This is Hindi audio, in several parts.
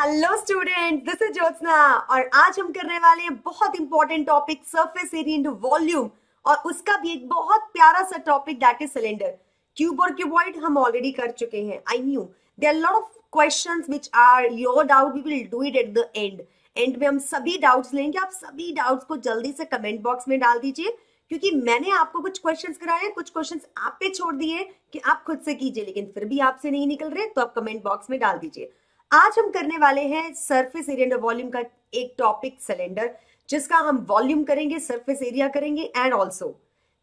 Hello student, this is Jyotsna और आज हम करने वाले हैं बहुत important topic surface area into volume और उसका भी एक बहुत प्यारा सा topic that is cylinder. Cube और क्यूबॉइड हम ऑलरेडी कर चुके हैं। I knew there are lot of questions which are your doubt, we will do it at the end में हम सभी डाउट्स लेंगे। आप सभी डाउट्स को जल्दी से कमेंट बॉक्स में डाल दीजिए क्योंकि मैंने आपको कुछ क्वेश्चंस कराए हैं, कुछ क्वेश्चंस आप पे छोड़ दिए कि आप खुद से कीजिए, लेकिन फिर भी आपसे नहीं निकल रहे तो आप कमेंट बॉक्स में डाल दीजिए। आज हम करने वाले हैं सरफेस एरिया एंड वॉल्यूम का एक टॉपिक सिलेंडर, जिसका हम वॉल्यूम करेंगे, सरफेस एरिया करेंगे and also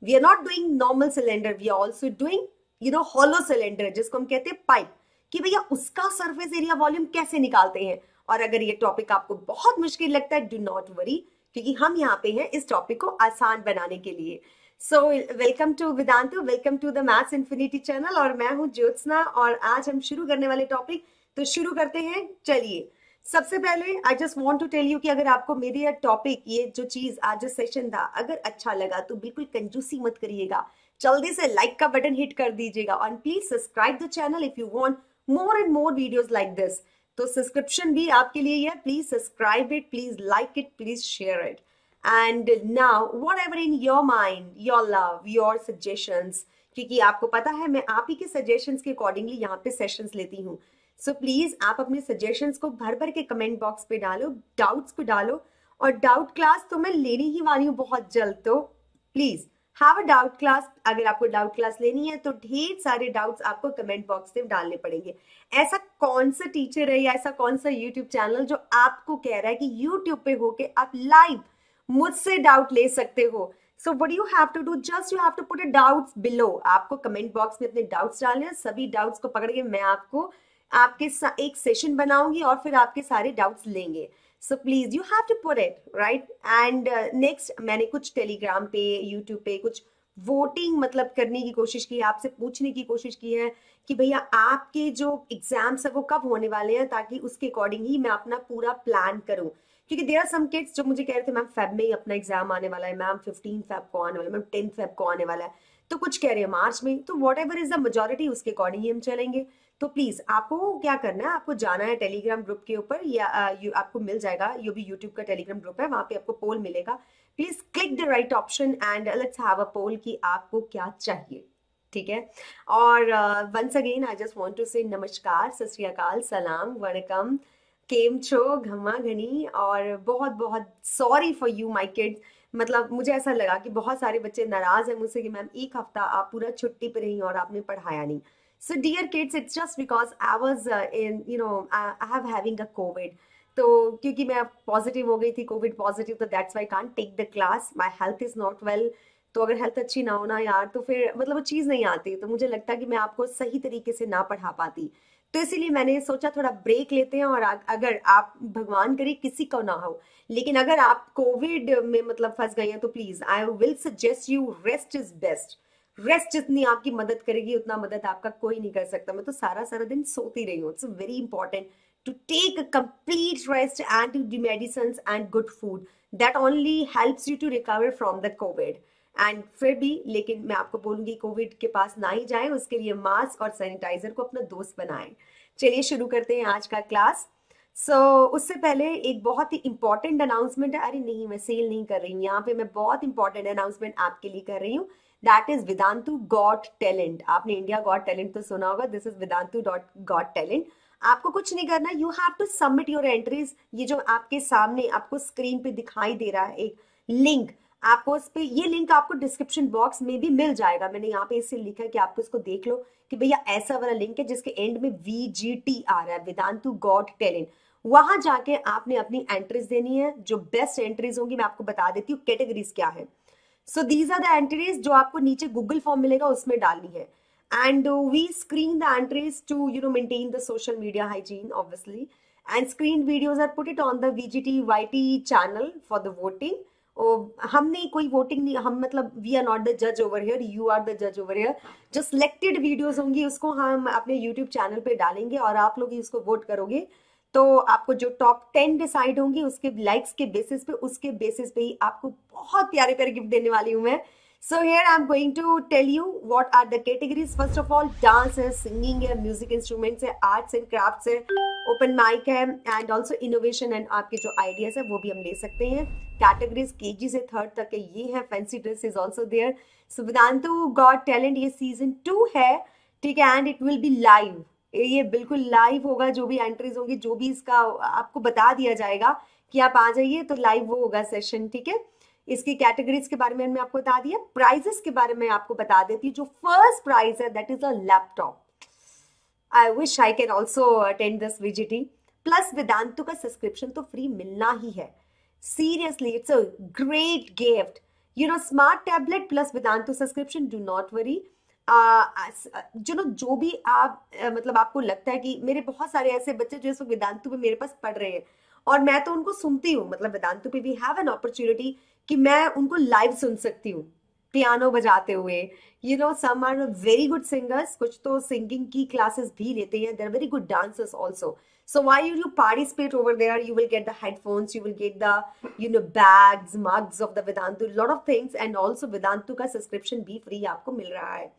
we are not doing normal cylinder, we are also doing hollow cylinder जिसको हम कहते हैं पाइप, कि भैया उसका सरफेस एरिया वॉल्यूम कैसे निकालते हैं। और अगर ये टॉपिक आपको बहुत मुश्किल लगता है, डू नॉट वरी, क्योंकि हम यहाँ पे हैं इस टॉपिक को आसान बनाने के लिए। So welcome to Vedantu, welcome to the maths infinity channel और मैं हूँ ज्योत्सना और आज हम शुरू करने वाले टॉपिक, तो शुरू करते हैं। चलिए, सबसे पहले I just want to tell you कि अगर आपको मेरे ये टॉपिक, ये जो चीज आज जो सेशन था, अगर अच्छा लगा तो बिल्कुल कंजूसी मत करिएगा, जल्दी से लाइक का बटन हिट कर दीजिएगा और please subscribe the channel if you want more and more videos like this. तो सब्सक्रिप्शन भी आपके लिए है, please subscribe it, please like it, please share it. And now whatever in your mind, your love, your suggestions, क्योंकि आपको पता है मैं आप ही के सजेशंस के अकॉर्डिंगली यहाँ पे सेशंस लेती हूँ। सो प्लीज आप अपने सजेशंस को भर भर के कमेंट बॉक्स पे डालो, डाउट्स को डालो। और डाउट क्लास तो मैं लेनी ही वाली हूँ बहुत जल्द, तो please have a doubt class. अगर आपको डाउट क्लास लेनी है तो ढेर सारे डाउट्स आपको कमेंट बॉक्स में डालने पड़ेंगे। ऐसा कौन सा टीचर है या ऐसा कौन सा यूट्यूब चैनल जो आपको कह रहा है कि यूट्यूब पे होके आप लाइव मुझसे डाउट ले सकते हो। So what you have to do, just you have to put a doubts below. आपको कमेंट बॉक्स में अपने डाउट्स डालने हैं, सभी डाउट्स को पकड़ के मैं आपको आपके एक सेशन बनाऊंगी और फिर आपके सारे डाउट्स लेंगे। So please you have to put it right. And next, मैंने कुछ टेलीग्राम पे, यूट्यूब पे कुछ वोटिंग मतलब करने की कोशिश की है, आपसे पूछने की कोशिश की है कि भैया आपके जो एग्जाम्स है वो कब होने वाले हैं, ताकि उसके अकॉर्डिंग ही मैं अपना पूरा प्लान करूं। क्योंकि देयर आर सम किड्स जो मुझे कह रहे थे मैम फेब में ही अपना एग्जाम आने वाला है, मैम 15 फेब को आने वाला है, मैम 10 फेब को आने वाला है, तो कुछ कह रहे हैं मार्च में। तो what ever is the majority, उसके अकॉर्डिंग ही हम चलेंगे। तो प्लीज आपको क्या करना है, आपको जाना है टेलीग्राम ग्रुप के ऊपर, या आपको मिल जाएगा, ये भी यूट्यूब का टेलीग्राम ग्रुप है, वहां पे आपको पोल मिलेगा। Please click the right option and let's have a poll कि आपको क्या चाहिए, ठीक है। और once again I just want to say नमस्कार, सत श्री अकाल, सलाम, वणकम, केम छो, घमा घनी, और बहुत बहुत sorry for you my kids. मतलब मुझे ऐसा लगा कि बहुत सारे बच्चे नाराज हैं मुझसे कि मैम एक हफ्ता आप पूरा छुट्टी पे रही और आपने पढ़ाया नहीं। So dear kids, it's just because I was I have having a COVID. तो क्योंकि मैं पॉजिटिव हो गई थी, कोविड पॉजिटिव, तो that's why I can't take the class, my health is not well. तो अगर हेल्थ अच्छी ना हो ना यार, तो फिर मतलब वो चीज़ नहीं आती, तो मुझे लगता कि मैं आपको सही तरीके से ना पढ़ा पाती। तो इसीलिए मैंने सोचा थोड़ा ब्रेक लेते हैं। और अगर आप, भगवान करे किसी को ना हो, लेकिन अगर आप कोविड में मतलब फंस गए हैं तो please I will suggest you, rest is best. Rest जितनी आपकी मदद करेगी उतना मदद आपका कोई नहीं कर सकता। मैं तो सारा सारा दिन सोती रही हूँ। It's very important to take a complete rest and to do medicine and good food, that only helps you to recover from the covid. And फिर भी, लेकिन मैं आपको बोलूंगी कोविड के पास ना ही जाए, उसके लिए मास्क और सैनिटाइजर को अपना दोस्त बनाएं। चलिए शुरू करते हैं आज का क्लास। उससे पहले एक बहुत ही इंपॉर्टेंट अनाउंसमेंट है। अरे नहीं, मैं सेल नहीं कर रही हूँ यहाँ पे, मैं बहुत इंपॉर्टेंट अनाउंसमेंट आपके लिए कर रही हूँ। That is Vedantu got talent. आपने इंडिया गॉट टैलेंट तो सुना होगा, this is Vedantu got talent. आपको कुछ नहीं करना, you have to submit your entries. ये जो आपके सामने आपको स्क्रीन पे दिखाई दे रहा है एक लिंक, आपको उस पे, ये लिंक आपको डिस्क्रिप्शन बॉक्स में भी मिल जाएगा। मैंने यहाँ पे इससे लिखा है कि आपको इसको देख लो कि भैया ऐसा वाला लिंक है जिसके एंड में VGT आ रहा है, वेदांतु गॉट टैलेंट। वहां जाके आपने अपनी एंट्रीज देनी है। जो बेस्ट एंट्रीज होंगी मैं आपको बता देती हूँ कैटेगरीज क्या है। So these are the entries जो आपको नीचे गूगल फॉर्म मिलेगा उसमें डालनी है। And we screen the entries to maintain the social media hygiene obviously, and screen videos are put it on the VGT YT channel for the voting. हमने कोई वोटिंग नहीं, हम मतलब वी आर नॉट द जज over here, you are the जज ओवर हियर। जो सिलेक्टेड वीडियोस होंगी उसको हम अपने यूट्यूब चैनल पे डालेंगे और आप लोग ही उसको वोट करोगे। तो आपको जो टॉप 10 डिसाइड होंगी उसके लाइक्स के बेसिस पे, उसके बेसिस पे ही आपको बहुत प्यारे प्यारे गिफ्ट देने वाली हूँ मैं। So here I am going to tell you what are the categories. First of all dance है, सिंगिंग है, म्यूजिक इंस्ट्रूमेंट्स है, आर्ट्स एंड क्राफ्ट्स है, ओपन माइक है एंड ऑल्सो इनोवेशन एंड आपके जो आइडियाज है वो भी हम ले सकते हैं। कैटेगरीज केजी से थर्ड तक के ये है। Fancy dress is also there. So Vedantu got talent ये सीजन 2 है, ठीक है, and it will be live. ये बिल्कुल लाइव होगा, जो भी एंट्रीज होंगी, जो भी इसका आपको बता दिया जाएगा कि आप आ जाइए, तो लाइव वो होगा सेशन, ठीक है। इसकी कैटेगरीज के बारे में मैंने आपको बता दिया। प्राइजेस के बारे में आपको बता देती हूँ। जो फर्स्ट प्राइज है that is a laptop. I wish I can also attend this VGT. Plus Vedantu का सब्सक्रिप्शन तो फ्री मिलना ही है। Seriously it's a great gift, you know, smart tablet plus Vedantu subscription. Do not worry. जो भी आप मतलब आपको लगता है कि मेरे बहुत सारे ऐसे बच्चे जो इस वक्त वेदांतु पे मेरे पास पढ़ रहे हैं और मैं तो उनको सुनती हूँ, मतलब वेदांतु पे वी हैव एन अपॉर्चुनिटी कि मैं उनको लाइव सुन सकती हूँ पियानो बजाते हुए। You know, some are very good singers, कुछ तो सिंगिंग की क्लासेस भी लेते हैं, there very good dancers also. So why you participate over there? You will get the headphones, you will get the, you know, bags, mugs of the Vedantu, lot of things, and also Vedantu का subscription भी free आपको मिल रहा है.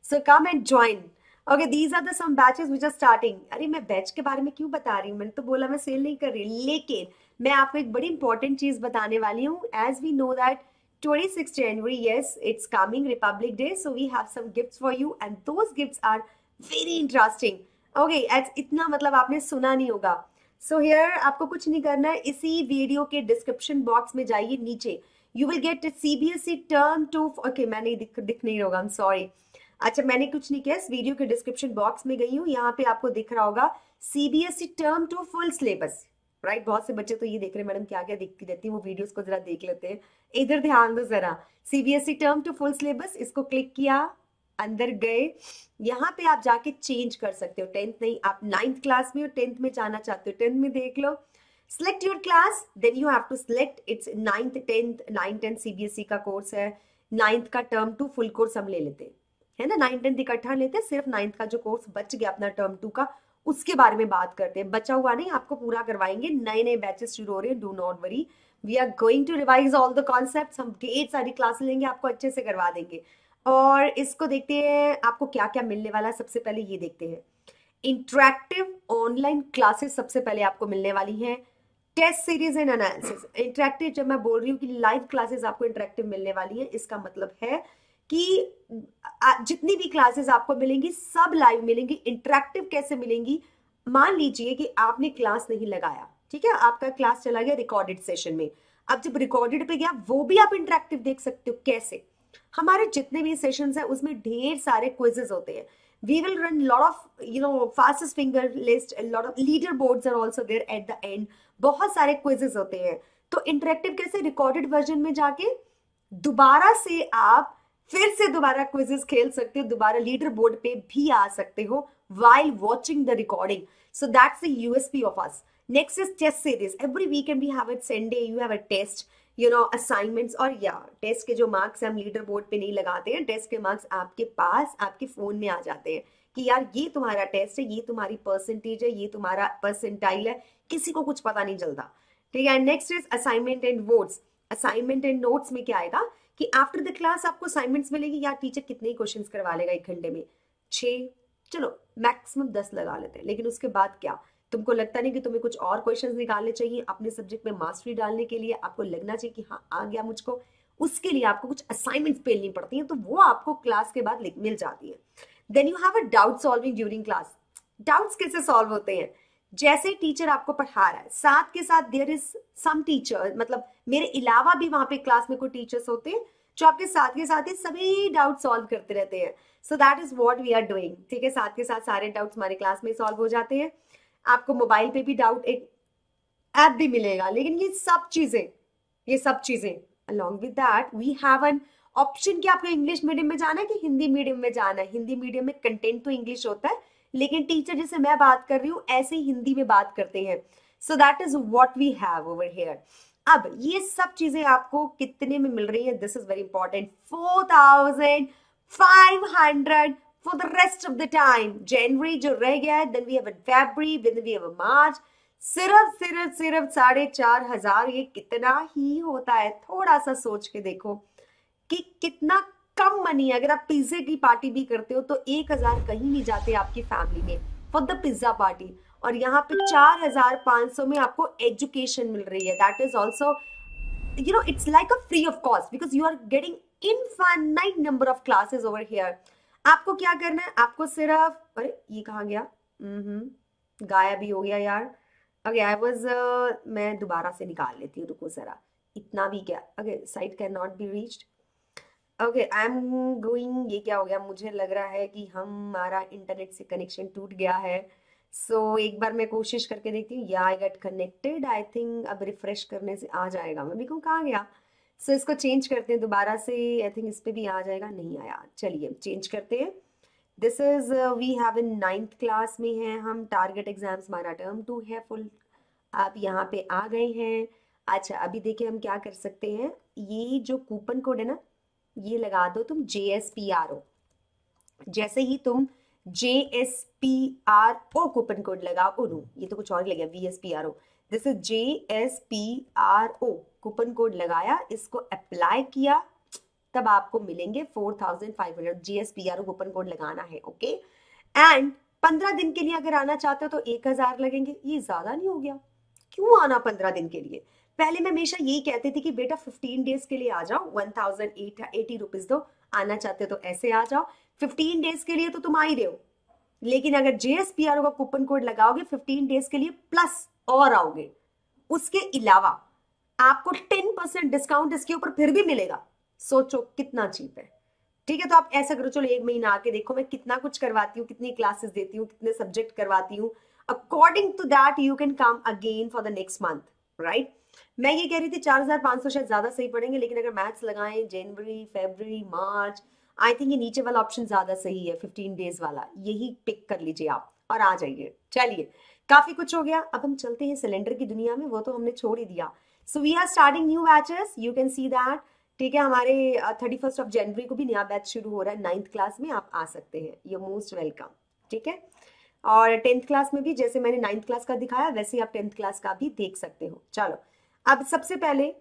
So come and join. Okay, these are the some batches which are starting. अरे मैं बैच के बारे में क्यों बता रही हूँ? मैंने तो बोला मैं सेल नहीं कर रही, लेकिन मैं आपको एक बड़ी इंपॉर्टेंट चीज बताने वाली हूँ. As we know that 26 January, yes, it's coming Republic Day, so we have some gifts for you, and those gifts are very interesting. Okay, इतना मतलब आपने सुना नहीं होगा. सो हियर आपको कुछ नहीं करना है, इसी वीडियो के डिस्क्रिप्शन बॉक्स में जाइए नीचे. You will gate CBSE term 2. Okay, मैंने दिख नहीं होगा, आई एम सॉरी. अच्छा, मैंने कुछ नहीं किया, इस वीडियो के डिस्क्रिप्शन बॉक्स में गई हूँ, यहाँ पे आपको दिख रहा होगा CBSE term 2 full syllabus. Right, बहुत से बच्चे तो ये देख रहे हैं मैडम क्या क्या दिखती रहती है, वो वीडियोस को जरा देख लेते हैं. इधर ध्यान दो जरा. सीबीएसई टर्म 2 फुल सिलेबस, इसको क्लिक किया, अंदर गए, यहाँ पे आप जाके चेंज कर सकते हो. 10th नहीं, आप 9th क्लास में हो, 10th में जाना चाहते हो 10th में देख लो. Select your class, then you have to select. It's 9th 10th 9th 10th CBSE का कोर्स है. 9th का टर्म 2 फुल कोर्स हम ले लेते हैं, है ना. 9th 10th इकट्ठा लेते हैं, सिर्फ 9th का जो कोर्स बच गया अपना टर्म 2 का, उसके बारे में बात करते हैं. बचा हुआ नहीं, आपको पूरा करवाएंगे. नए नए बैचेस शुरू हो रहे हैं, do not worry. We are going to revise all the concepts. हम ढेर सारी क्लास लेंगे, आपको अच्छे से करवा देंगे. और इसको देखते हैं आपको क्या क्या मिलने वाला है. सबसे पहले ये देखते हैं, इंटरेक्टिव ऑनलाइन क्लासेस सबसे पहले आपको मिलने वाली हैं. Test series and analysis. Interactive, जब मैं बोल रही हूँ कि लाइव क्लासेस आपको इंटरेक्टिव मिलने वाली है, इसका मतलब है कि जितनी भी क्लासेस आपको मिलेंगी सब लाइव मिलेंगी. इंटरेक्टिव कैसे मिलेंगी? मान लीजिए कि आपने क्लास नहीं लगाया, ठीक है, आपका क्लास चला गया रिकॉर्डेड सेशन में. अब जब रिकॉर्डेड पे गया, वो भी आप इंटरेक्टिव देख सकते हो. कैसे? हमारे जितने भी सेशंस हैं उसमें ढेर सारे क्विजेस होते हैं. We will run lot of, you know, fastest finger list, lot of leader boards are also there at the end. बहुत सारे क्विजेस होते हैं. तो इंटरेक्टिव कैसे? रिकॉर्डेड वर्जन में जाके दोबारा से आप फिर से दोबारा क्विजेस खेल सकते हो, दोबारा लीडर बोर्ड पे भी आ सकते हो while watching the recording. So that's the USP of us. Next is test series. Every weekend we have a Sunday, you have a test, you know, assignments. और या टेस्ट के जो मार्क्स हम लीडर बोर्ड पे नहीं लगाते हैं, टेस्ट के मार्क्स आपके पास आपके फोन में आ जाते हैं कि यार ये तुम्हारा टेस्ट है, ये तुम्हारी परसेंटेज है, ये तुम्हारा परसेंटाइल है. किसी को कुछ पता नहीं चलता, ठीक है. Next is assignment and notes. Assignment and notes में क्या आएगा कि आफ्टर द क्लास आपको असाइनमेंट्स मिलेगी. यार टीचर कितने क्वेश्चन करवा लेगा 1 घंटे में? 6, चलो मैक्सिमम 10 लगा लेते हैं. लेकिन उसके बाद क्या, तुमको लगता नहीं कि तुम्हें कुछ और क्वेश्चंस निकालने चाहिए अपने सब्जेक्ट में मास्टरी डालने के लिए? आपको लगना चाहिए कि हाँ आ गया मुझको, उसके लिए आपको कुछ असाइनमेंट्स पेलनी पड़ती हैं, तो वो आपको क्लास के बाद मिल जाती है. Then you have a doubt solving during class. Doubts कैसे सॉल्व होते हैं? जैसे टीचर आपको पढ़ा रहा है, साथ के साथ देयर इज सम टीचर, मतलब मेरे अलावा भी वहां पे क्लास में कोई टीचर्स होते हैं जो आपके साथ के साथ ही सभी डाउट सॉल्व करते रहते हैं. So that is what we are doing, ठीक है. साथ के साथ सारे डाउट्स हमारे क्लास में सॉल्व हो जाते हैं. आपको मोबाइल पे भी डाउट एक ऐप भी मिलेगा. लेकिन ये सब चीजें along with that we have an option कि आपको इंग्लिश मीडियम में जाना है कि हिंदी मीडियम में जाना है. हिंदी मीडियम में कंटेंट तो इंग्लिश होता है, लेकिन टीचर जैसे मैं बात कर रही हूँ ऐसे ही हिंदी में बात करते हैं. So that is what we have over here. अब ये सब चीजें आपको कितने में मिल रही है? This is very important. 4500 for the rest of the time. जनवरी जो रह गया है, then we have a February, then we have a March. सिर्फ 4,500. ये कितना ही होता है? थोड़ा सा सोच के देखो कि कितना कम मनी है. अगर आप पिज्जे की पार्टी भी करते हो तो 1,000 कहीं नहीं जाते आपकी फैमिली में फॉर द पिज्जा पार्टी. और यहाँ पे 4500 में आपको एजुकेशन मिल रही है. That is also, you know, it's like a free of cost because you are getting infinite number of classes over here. आपको क्या करना है, आपको सिर्फ, अरे ये कहाँ गया, गायब ही हो गया यार. ओके आई वाज, मैं दोबारा से निकाल लेती हूँ, रुको जरा. इतना भी क्या, okay site can not be reached. Okay I am going, ये क्या हो गया, मुझे लग रहा है कि हमारा इंटरनेट से कनेक्शन टूट गया है. सो एक बार मैं कोशिश करके देखती हूँ. या I get connected, I think अब रिफ्रेश करने से आ जाएगा. मैं भी कहूँ कहाँ गया. सो इसको चेंज करते हैं दोबारा से. आई थिंक इस पे भी आ जाएगा. नहीं आया, चलिए चेंज करते हैं. This is we have in 9th class में है हम. टारगेट एग्जाम्स हमारा टर्म 2 है फुल. आप यहाँ पे आ गए हैं. अच्छा अभी देखिए हम क्या कर सकते हैं. ये जो कूपन कोड है ना, ये लगा दो तुम JSPRO. जैसे ही तुम JSPRO कूपन कोड लगाओ, नो ये तो कुछ और ही लग गया, VSPRO. This is JSPRO coupon code लगाया, इसको अप्लाई किया, तब आपको मिलेंगे 4500. JSPRO कूपन कोड लगाना है. ओके एंड 15 दिन के लिए अगर आना चाहते हो तो 1000 लगेंगे. ये ज्यादा नहीं हो गया? क्यों आना 15 दिन के लिए? पहले मैं हमेशा यही कहती थी कि बेटा 15 डेज के लिए आ जाओ, 1080 रुपीज दो. आना चाहते हो तो ऐसे आ जाओ. 15 डेज के लिए तो तुम आ ही रहे हो, लेकिन अगर JSPRO का कूपन कोड लगाओगे 15 डेज के लिए प्लस और आओगे. उसके अलावा आपको 10% डिस्काउंट इसके ऊपर फिर भी मिलेगा. सोचो कितना चीप है. ठीक है, तो आप ऐसा करो, चलो एक महीना आके देखो मैं कितना कुछ करवाती हूँ, कितनी क्लासेस देती हूँ, कितने सब्जेक्ट करवाती हूँ. According to that you can come again for the next month, right. मैं ये कह रही थी 4500 शायद ज्यादा सही पड़ेंगे, लेकिन अगर मैथ्स लगाएं जनवरी, फरवरी, मार्च, आई थिंक ये नीचे वाला ऑप्शन ज्यादा सही है, 15 डेज वाला. यही पिक कर लीजिए आप और आ जाइए. चलिए काफी कुछ हो गया, अब हम चलते हैं सिलेंडर की दुनिया में. वो तो हमने छोड़ ही दिया. So we are starting new batches, you can see that. ठीक है, हमारे 31 जनवरी को भी नया बैच शुरू हो रहा है 9th क्लास में. आप आ सकते हैं, यू मोस्ट वेलकम. ठीक है, और 10th क्लास में भी जैसे मैंने 9th क्लास का दिखाया वैसे ही आप 10th क्लास का भी देख सकते हो. चलो अब सबसे पहले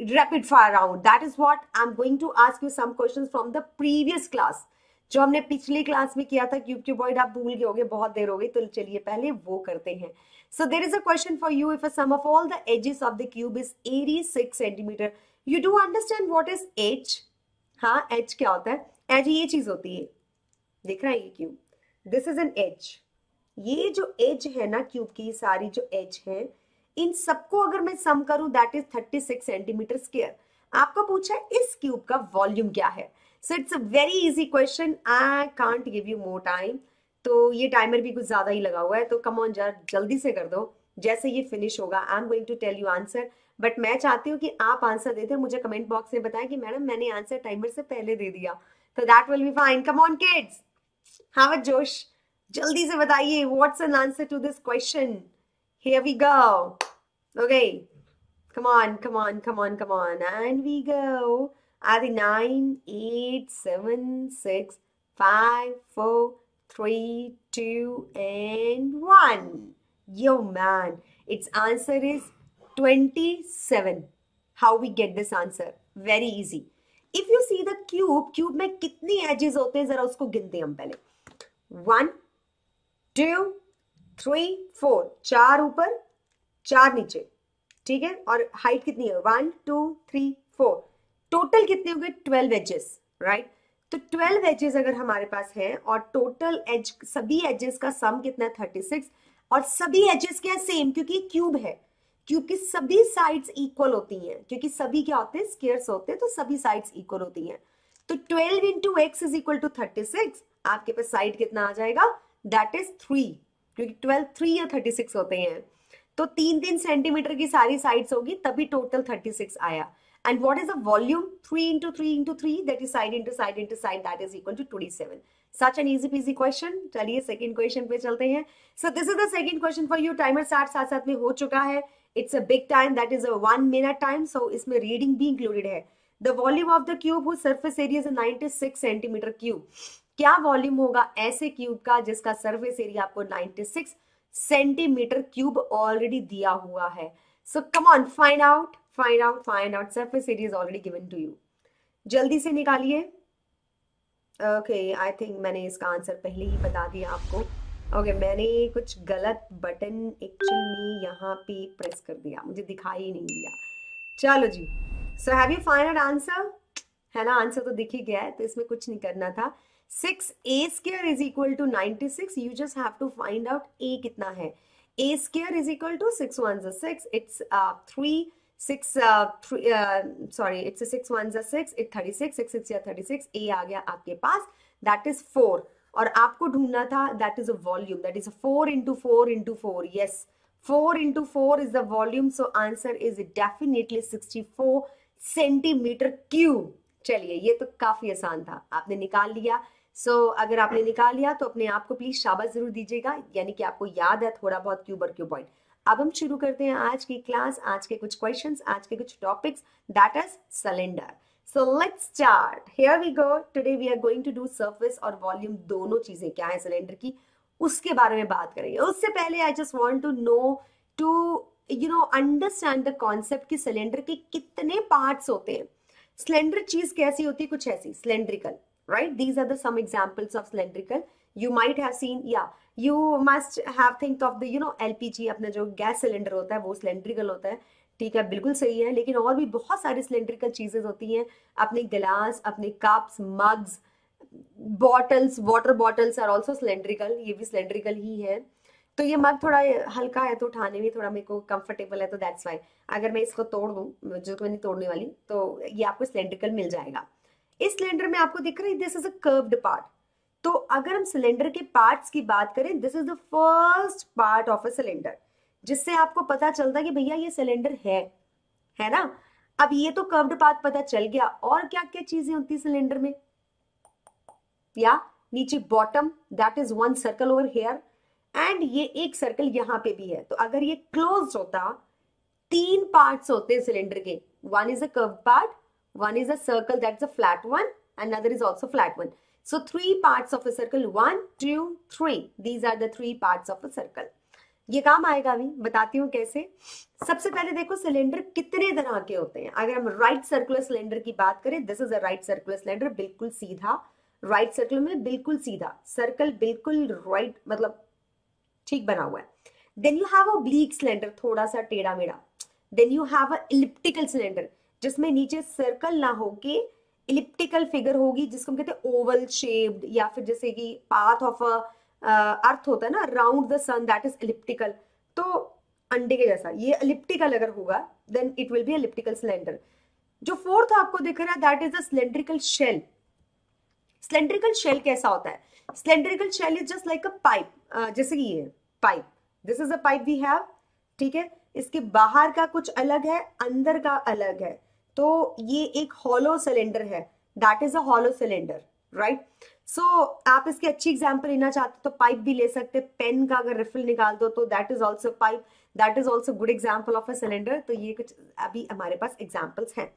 rapid fire round. That is what I am going to ask you some questions from the previous class. जो हमने पिछली क्लास में किया था क्यूब क्यूबॉइड, आप भूल गए होगे, बहुत देर हो गई, तो चलिए पहले वो करते हैं. So there is a question for you. If a sum of all the edges of the cube is 86 centimetre, you do understand what is edge? हाँ, एज क्या होता है? एज ये चीज होती है, दिख रहा है ये cube, this is an edge. ये जो एज है ना क्यूब की, सारी जो एज है, इन सबको अगर मैं सम करूं दैट इज 36 सेंटीमीटर स्क्वायर. आपको पूछा है इस क्यूब का वॉल्यूम क्या है. So it's a very easy question. I can't give you more time. तो ये टाइमर भी कुछ ज्यादा ही लगा हुआ है, तो कम ऑन जल्दी से कर दो. जैसे ये फिनिश होगा I am going to tell you answer, but मैं चाहती हूँ कि आप आंसर देते, मुझे कमेंट बॉक्स में बताएं कि मैडम मैंने आंसर टाइमर से पहले दे दिया. तो that will be fine. Come on kids, have a जोश, जल्दी से बताइए what's an answer to this question. Here we go. Okay. Come on, come on, come on, come on. And we go. I think 9, 8, 7, 6, 5, 4, 3, 2, and 1. Yo, man. Its answer is 27. How we get this answer? Very easy. If you see the cube में कितनी edges होते हैं, जरा उसको गिनते हैं हम पहले. 1, 2, 3, 4. 4 ऊपर 4 नीचे. ठीक है, और हाइट कितनी है? 1, 2, 3, 4. टोटल कितने हो गए? 12 एजेस, राइट. तो 12 एजेस अगर हमारे पास है और टोटल एज, सभी एजेस का सम कितना है? 36. और सभी एजेस क्या है? सेम, क्योंकि क्यूब है. क्यूब की सभी साइड्स इक्वल होती हैं, क्योंकि सभी क्या होते हैं? स्क्वायर्स होते हैं, तो सभी साइड्स इक्वल होती हैं. तो 12 into X is equal to 36. आपके पास साइड कितना आ जाएगा? दैट इज 3, क्योंकि 12 3 या 36 होते हैं. तो 3-3 सेंटीमीटर की सारी साइड्स होगी, तभी टोटल 36 आया. And what is the volume? 3 into 3 into 3, that is side into side into side, that is equal to 27. Such an easy peasy question. चलिए सेकंड क्वेश्चन पे चलते हैं. So this is the second question for you. Timer साथ साथ में हो चुका है. It's a big time, that is a 1 minute time, so इसमें रीडिंग भी इंक्लूडेड है. The volume of the cube whose surface area is 96 centimeter cube. क्या वॉल्यूम होगा ऐसे क्यूब का जिसका सरफेस एरिया आपको 96 सेंटीमीटर क्यूब ऑलरेडी दिया हुआ है? So come on, find out. Surface area is already given to you. जल्दी से निकालिए. ओके, आई थिंक मैंने इसका आंसर पहले ही बता दिया आपको. ओके मैंने कुछ गलत बटन एक्चुअल में यहाँ पे प्रेस कर दिया, मुझे दिखाई ही नहीं दिया। चलो जी, so have you find answer? है ना, आंसर तो दिख ही गया है, तो इसमें कुछ नहीं करना था। 6a² is equal to 96। You just have to find out a कितना है। a² is equal to 6 1 6, it's 3 6 sorry it's 6 1 6, it 36, 6 6 36, a आ गया आपके पास, दैट इज 4। और आपको ढूंढना था that is a volume, that is 4 into 4 into 4, yes 4 into 4 is the volume, so answer is definitely 64 centimetre cube. चलिए ये तो काफी आसान था, आपने निकाल लिया। अगर आपने निकाल लिया तो अपने आप को प्लीज शाबाश जरूर दीजिएगा, यानी कि आपको याद है थोड़ा बहुत क्यूब और क्यूबॉइड। अब हम शुरू करते हैं आज की क्लास, आज के कुछ क्वेश्चंस, आज के कुछ topics, that is cylinder. So let's start. Here we go. Today we are going to do surface और volume, दोनों चीजें क्या है सिलेंडर की, उसके बारे में बात करेंगे। उससे पहले I just want to know to understand the concept कि सिलेंडर के कितने पार्ट्स होते हैं। सिलेंडर चीज कैसी होती है, कुछ ऐसी cylindrical, right? These are the some examples of cylindrical. You might have seen, yeah, you must have think of the LPG, अपना जो गैस सिलेंडर होता है वो cylindrical होता है, ठीक है, बिल्कुल सही है। लेकिन और भी बहुत सारी सिलेंड्रिकल चीजें होती हैं, अपने गिलास, अपने cups, mugs, bottles, water bottles are also cylindrical, ये भी सिलेंड्रिकल ही है। तो ये मग थोड़ा हल्का है तो उठाने में थोड़ा मेरे को कंफर्टेबल है, तो दैट्स वाई अगर मैं इसको तोड़ दूं, जो मैं नहीं तोड़ने वाली, तो ये आपको सिलेंड्रिकल मिल जाएगा। इस सिलेंडर में आपको दिख रहा है this is a curved part. तो अगर हम सिलेंडर के पार्ट्स की बात करें, this is the first part of a cylinder, जिससे आपको पता चलता है कि भैया ये सिलेंडर है ना। अब ये तो कर्व्ड पाथ पता चल गया, और क्या क्या चीजें होती है सिलेंडर में, या नीचे bottom, that is one circle over here, and ये एक सर्कल यहां पे भी है। तो अगर ये क्लोज होता, 3 पार्ट्स होते हैं सिलेंडर के, one is a curved part, one is a circle that is a flat one, another is also flat one. So 3 parts of a circle, 1 2 3, these are the 3 parts of a circle. ये काम आएगा, अभी बताती हूँ कैसे। सबसे पहले देखो सिलेंडर कितने तरह के होते हैं। अगर हम राइट सर्कुलर सिलेंडर की बात करें, this is a right circular cylinder, बिल्कुल सीधा, राइट सर्कुलर में बिल्कुल सीधा सर्कल, बिल्कुल राइट, मतलब ठीक बना हुआ है। Then you have a oblique cylinder, थोड़ा सा टेढ़ा मेढ़ा। Then you have a elliptical cylinder, जिसमें नीचे सर्कल ना होके इलिप्टिकल फिगर होगी, जिसको हम कहते हैं ओवल शेप्ड, या फिर जैसे कि पाथ ऑफ अ अर्थ होता है ना, round the sun, that is elliptical. तो अंडे के जैसा ये इलिप्टिकल अगर होगा, then it will be elliptical cylinder. जो फोर्थ आपको दिख रहा है, that is the cylindrical shell. Cylindrical shell कैसा होता है? Cylindrical shell is just like a pipe, जैसे कि ये pipe, this is a pipe we have, ठीक है। इसके बाहर का कुछ अलग है, अंदर का अलग है, तो ये एक हॉलो सिलेंडर है, that is a hollow cylinder, right. So आप इसकी अच्छी एग्जांपल लेना चाहते तो पाइप भी ले सकते, पेन का अगर रिफिल निकाल दो तो that is also pipe, that is also good example of a cylinder. तो ये कुछ अभी हमारे पास एग्जाम्पल्स हैं।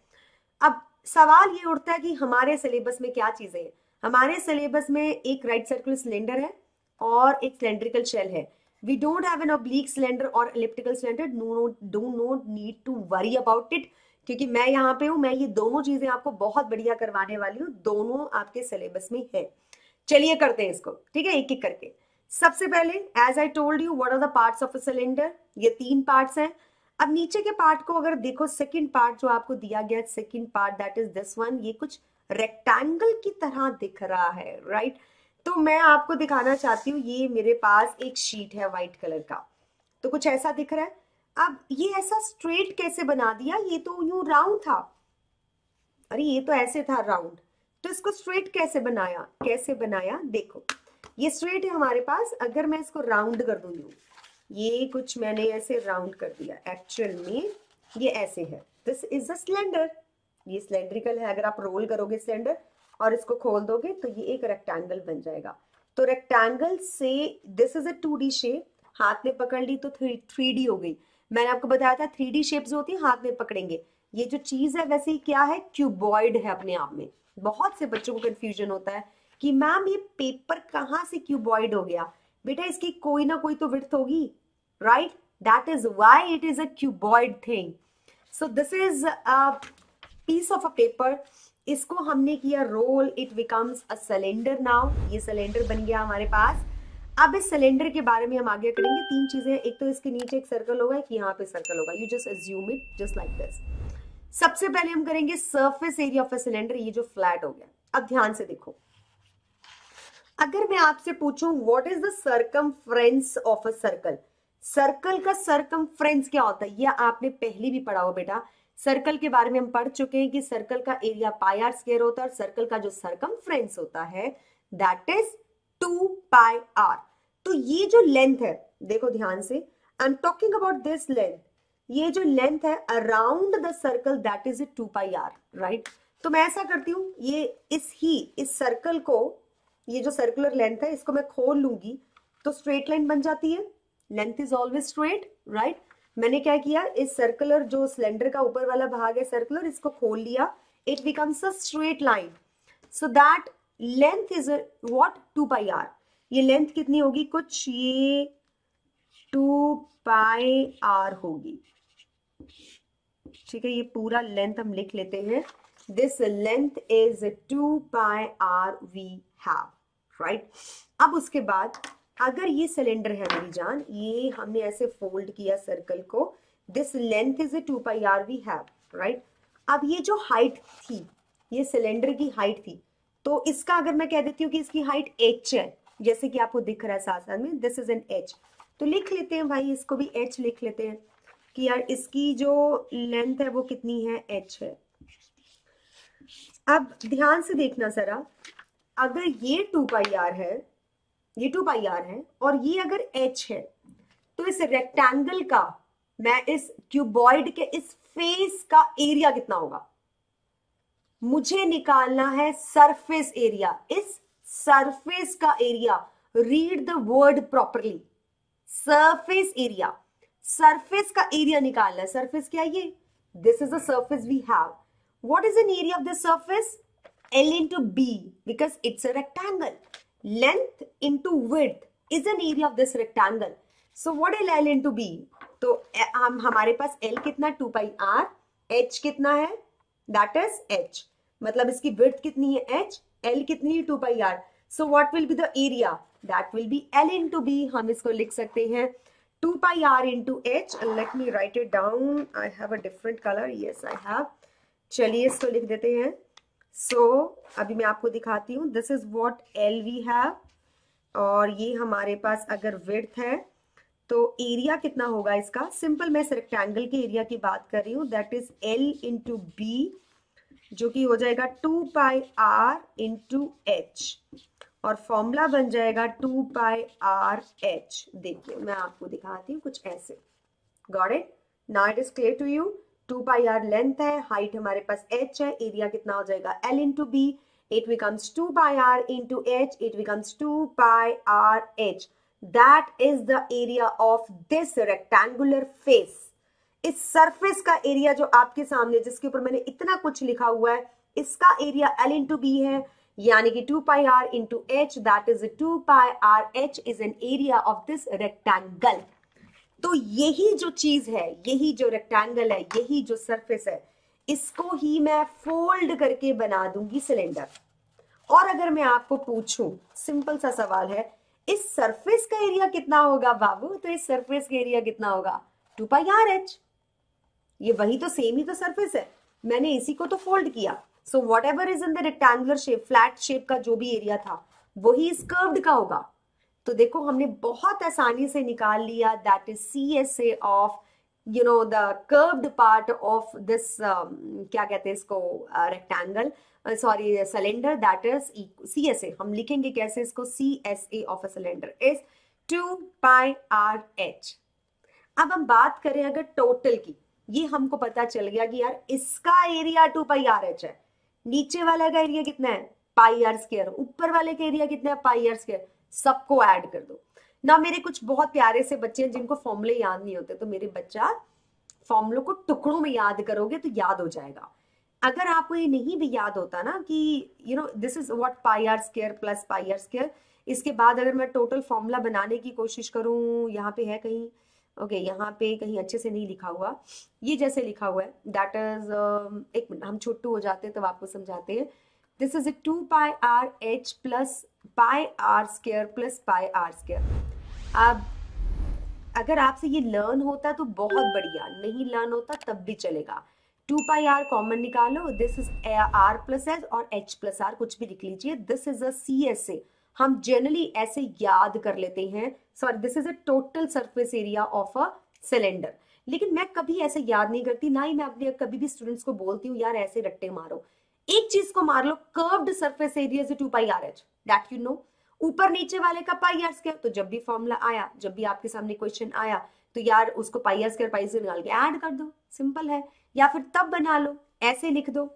अब सवाल ये उठता है कि हमारे सिलेबस में क्या चीजें हैं। हमारे सिलेबस में एक राइट सर्कुलर सिलेंडर है और एक सिलेंड्रिकल शेल है। We don't have an oblique cylinder और elliptical cylinder, do not need to worry about it, क्योंकि मैं यहाँ पे हूं, मैं ये दोनों चीजें आपको बहुत बढ़िया करवाने वाली हूँ, दोनों आपके सिलेबस में है। चलिए करते हैं इसको, ठीक है, एक एक करके। सबसे पहले as I told you what are the parts of a cylinder, ये 3 पार्ट्स हैं। अब नीचे के पार्ट को अगर देखो, सेकंड पार्ट जो आपको दिया गया, second part that is this one, ये कुछ रेक्टेंगल की तरह दिख रहा है, राइट। तो मैं आपको दिखाना चाहती हूँ, ये मेरे पास एक शीट है व्हाइट कलर का, तो कुछ ऐसा दिख रहा है। अब ये ऐसा स्ट्रेट कैसे बना दिया, ये तो यूं राउंड था, अरे ये तो ऐसे था राउंड, तो इसको स्ट्रेट कैसे बनाया, कैसे बनाया, देखो ये स्ट्रेट है हमारे पास, अगर मैं इसको राउंड कर दूं, ये कुछ मैंने ऐसे राउंड कर दिया, एक्चुअल में ये ऐसे है, दिस इज अ सिलेंडर, ये सिलेंड्रिकल है। अगर आप रोल करोगे सिलेंडर और इसको खोल दोगे तो ये एक रेक्टेंगल बन जाएगा। तो रेक्टेंगल से this is a 2D shape, हाथ में पकड़ ली तो 3D हो गई। मैंने आपको बताया था 3D शेप्स होती है हाथ में पकड़ेंगे। ये जो चीज है वैसे ही क्या है, क्यूबॉइड है अपने आप में। बहुत से बच्चों को कंफ्यूजन होता है कि मैम ये पेपर कहाँ से क्यूबॉइड हो गया। बेटा इसकी कोई ना कोई तो विड्थ होगी, right, that is why it is a cuboid thing. So this is a piece of a paper, इसको हमने किया roll, it becomes a cylinder now, ये सिलेंडर बन गया हमारे पास। अब इस सिलेंडर के बारे में हम आगे करेंगे। तीन चीजें, एक तो इसके नीचे एक सर्कल होगा, एक यहाँ पे सर्कल होगा। You just assume it just like this. सबसे पहले हम करेंगे surface area of a cylinder, ये जो फ्लैट हो गया। अब ध्यान से देखो, अगर मैं आपसे पूछूं what is the circumference of a circle, circle का सर्कमफ्रेंस क्या होता है, ये आपने पहले भी पढ़ा हो बेटा। सर्कल के बारे में हम पढ़ चुके हैं कि सर्कल का एरिया पाई आर स्क्वायर होता है और सर्कल का जो सर्कमफ्रेंस होता है दैट इज 2 पाई आर। तो ये जो लेंथ है, देखो ध्यान से, I am talking about this length, ये जो लेंथ है around the circle that is 2 pi R, right. तो मैं ऐसा करती हूँ, ये इस सर्कल को, ये जो सर्कुलर लेंथ है इसको मैं खोल लूंगी तो स्ट्रेट लाइन बन जाती है। Length is always straight, right. मैंने क्या किया, इस सर्कुलर जो सिलेंडर का ऊपर वाला भाग है सर्कुलर, इसको खोल लिया, it becomes a straight line. So that length is what 2 pi R. ये लेंथ कितनी होगी, कुछ ये 2 पाई आर होगी, ठीक है। ये पूरा लेंथ हम लिख लेते हैं, this length is 2 pi R we have, right. अब उसके बाद अगर ये सिलेंडर है मेरी जान, ये हमने ऐसे फोल्ड किया सर्कल को, this length is 2 pi R we have, right. अब ये जो हाइट थी, ये सिलेंडर की हाइट थी, तो इसका अगर मैं कह देती हूँ कि इसकी हाइट h है, जैसे कि आपको दिख रहा है साथ साथ में, दिस इज एन h, तो लिख लेते हैं भाई, इसको भी h लिख लेते हैं कि यार इसकी जो लेंथ है वो कितनी है, h है। अब ध्यान से देखना जरा, अगर ये 2 पाई आर है, ये 2 पाई आर है और ये अगर h है, तो इस रेक्टेंगल का, मैं इस क्यूबॉइड के इस फेस का एरिया कितना होगा, मुझे निकालना है सरफेस एरिया। इस सरफेस का area, read the word properly, surface area, surface का एरिया निकालना है। सरफेस क्या है, ये this is the surface we have. What is an area of this surface, L into B because it's a rectangle. Length into width is an area of this rectangle. So what is L into B? तो हमारे पास L कितना 2 पाई R, H कितना है that is H, मतलब इसकी width कितनी है H, L कितनी है 2 पाई R. So what will be the area? That will be L into B. हम इसको लिख सकते हैं 2 पाई R into H. Let me write it down. I have a different color. Yes, I have. चलिए इसको लिख देते हैं। सो अभी मैं आपको दिखाती हूँ, this is what L V have, और ये हमारे पास अगर विड्थ है तो एरिया कितना होगा इसका, सिंपल मैं इस रेक्टेंगल के एरिया की बात कर रही हूँ, that is L into B, जो कि हो जाएगा 2 पाई आर इंटू एच, और फॉर्मूला बन जाएगा 2 पाई आर एच। देखिए मैं आपको दिखाती हूँ कुछ ऐसे, got it, now it is clear to you. 2 pi R length है, हाइट हमारे पास h है, एरिया कितना हो जाएगा L into B, it becomes 2 pi R into H, it becomes 2 pi R H. That is the area of this rectangular face. इस सरफेस का एरिया जो आपके सामने, जिसके ऊपर मैंने इतना कुछ लिखा हुआ है, इसका एरिया L इंटू बी है, यानी कि 2 pi R into H, that is 2 pi R H is an area of this rectangle. तो यही जो चीज है, यही जो रेक्टेंगल है, यही जो सरफेस है, इसको ही मैं फोल्ड करके बना दूंगी सिलेंडर। और अगर मैं आपको पूछूं, सिंपल सा सवाल है, इस सरफेस का एरिया कितना होगा बाबू, तो इस सरफेस का एरिया कितना होगा 2 पाई आर एच। ये वही तो सेम ही तो सरफेस है, मैंने इसी को तो फोल्ड किया। So what ever is in the rectangular shape, flat shape का जो भी एरिया था वही इस कर्व्ड का होगा। तो देखो हमने बहुत आसानी से निकाल लिया, that is CSA of you know the curved part of this, क्या कहते हैं इसको, rectangle, sorry cylinder, that is CSA। हम लिखेंगे कैसे इसको, CSA of a cylinder is 2 pi R H. अब हम बात करें अगर टोटल की, ये हमको पता चल गया कि यार इसका एरिया 2 पाई आर एच है, नीचे वाले का एरिया कितना है पाई आर स्क्वायर, ऊपर वाले का एरिया कितना है पाई आर स्क्वायर, सबको ऐड कर दो ना। मेरे कुछ बहुत प्यारे से बच्चे हैं जिनको फॉर्मूले याद नहीं होते, तो मेरे बच्चा फॉर्मूलों को टुकड़ों में याद करोगे तो याद हो जाएगा। अगर आपको ये नहीं भी याद होता ना कि you know this is what pi are square plus pi are square, इसके बाद अगर मैं टोटल फॉर्मूला बनाने की कोशिश करूं, यहाँ पे है कहीं, ओके यहाँ पे कहीं अच्छे से नहीं लिखा हुआ, ये जैसे लिखा हुआ है दैट इज, एक मिनट हम छोटू हो जाते हैं तब आपको समझाते हैं। This is a 2 pi R H plus pi are square plus pi are square. अब अगर आपसे ये लर्न होता तो बहुत बढ़िया, नहीं लर्न होता तब भी चलेगा। 2 पाई आर कॉमन निकालो, this is R plus H और एच प्लस आर कुछ भी लिख लीजिए। This is a C S A, हम जनरली ऐसे याद कर लेते हैं। Sorry, this is a total surface area of a cylinder. लेकिन मैं कभी ऐसे याद नहीं करती, ना ही मैं अपने कभी भी स्टूडेंट्स को बोलती हूँ यार ऐसे रट्टे मारो। एक चीज को मार लो, curved surface area is 2 pi R H, that you know. ऊपर नीचे वाले का पाई आर स्क्वायर, तो जब भी फॉर्मूला आया, जब भी आपके सामने क्वेश्चन आया, तो यार उसको पाई आर स्क्वायर पाई से निकाल के ऐड कर दो, सिंपल है। या फिर तब बना लो, ऐसे लिख दो,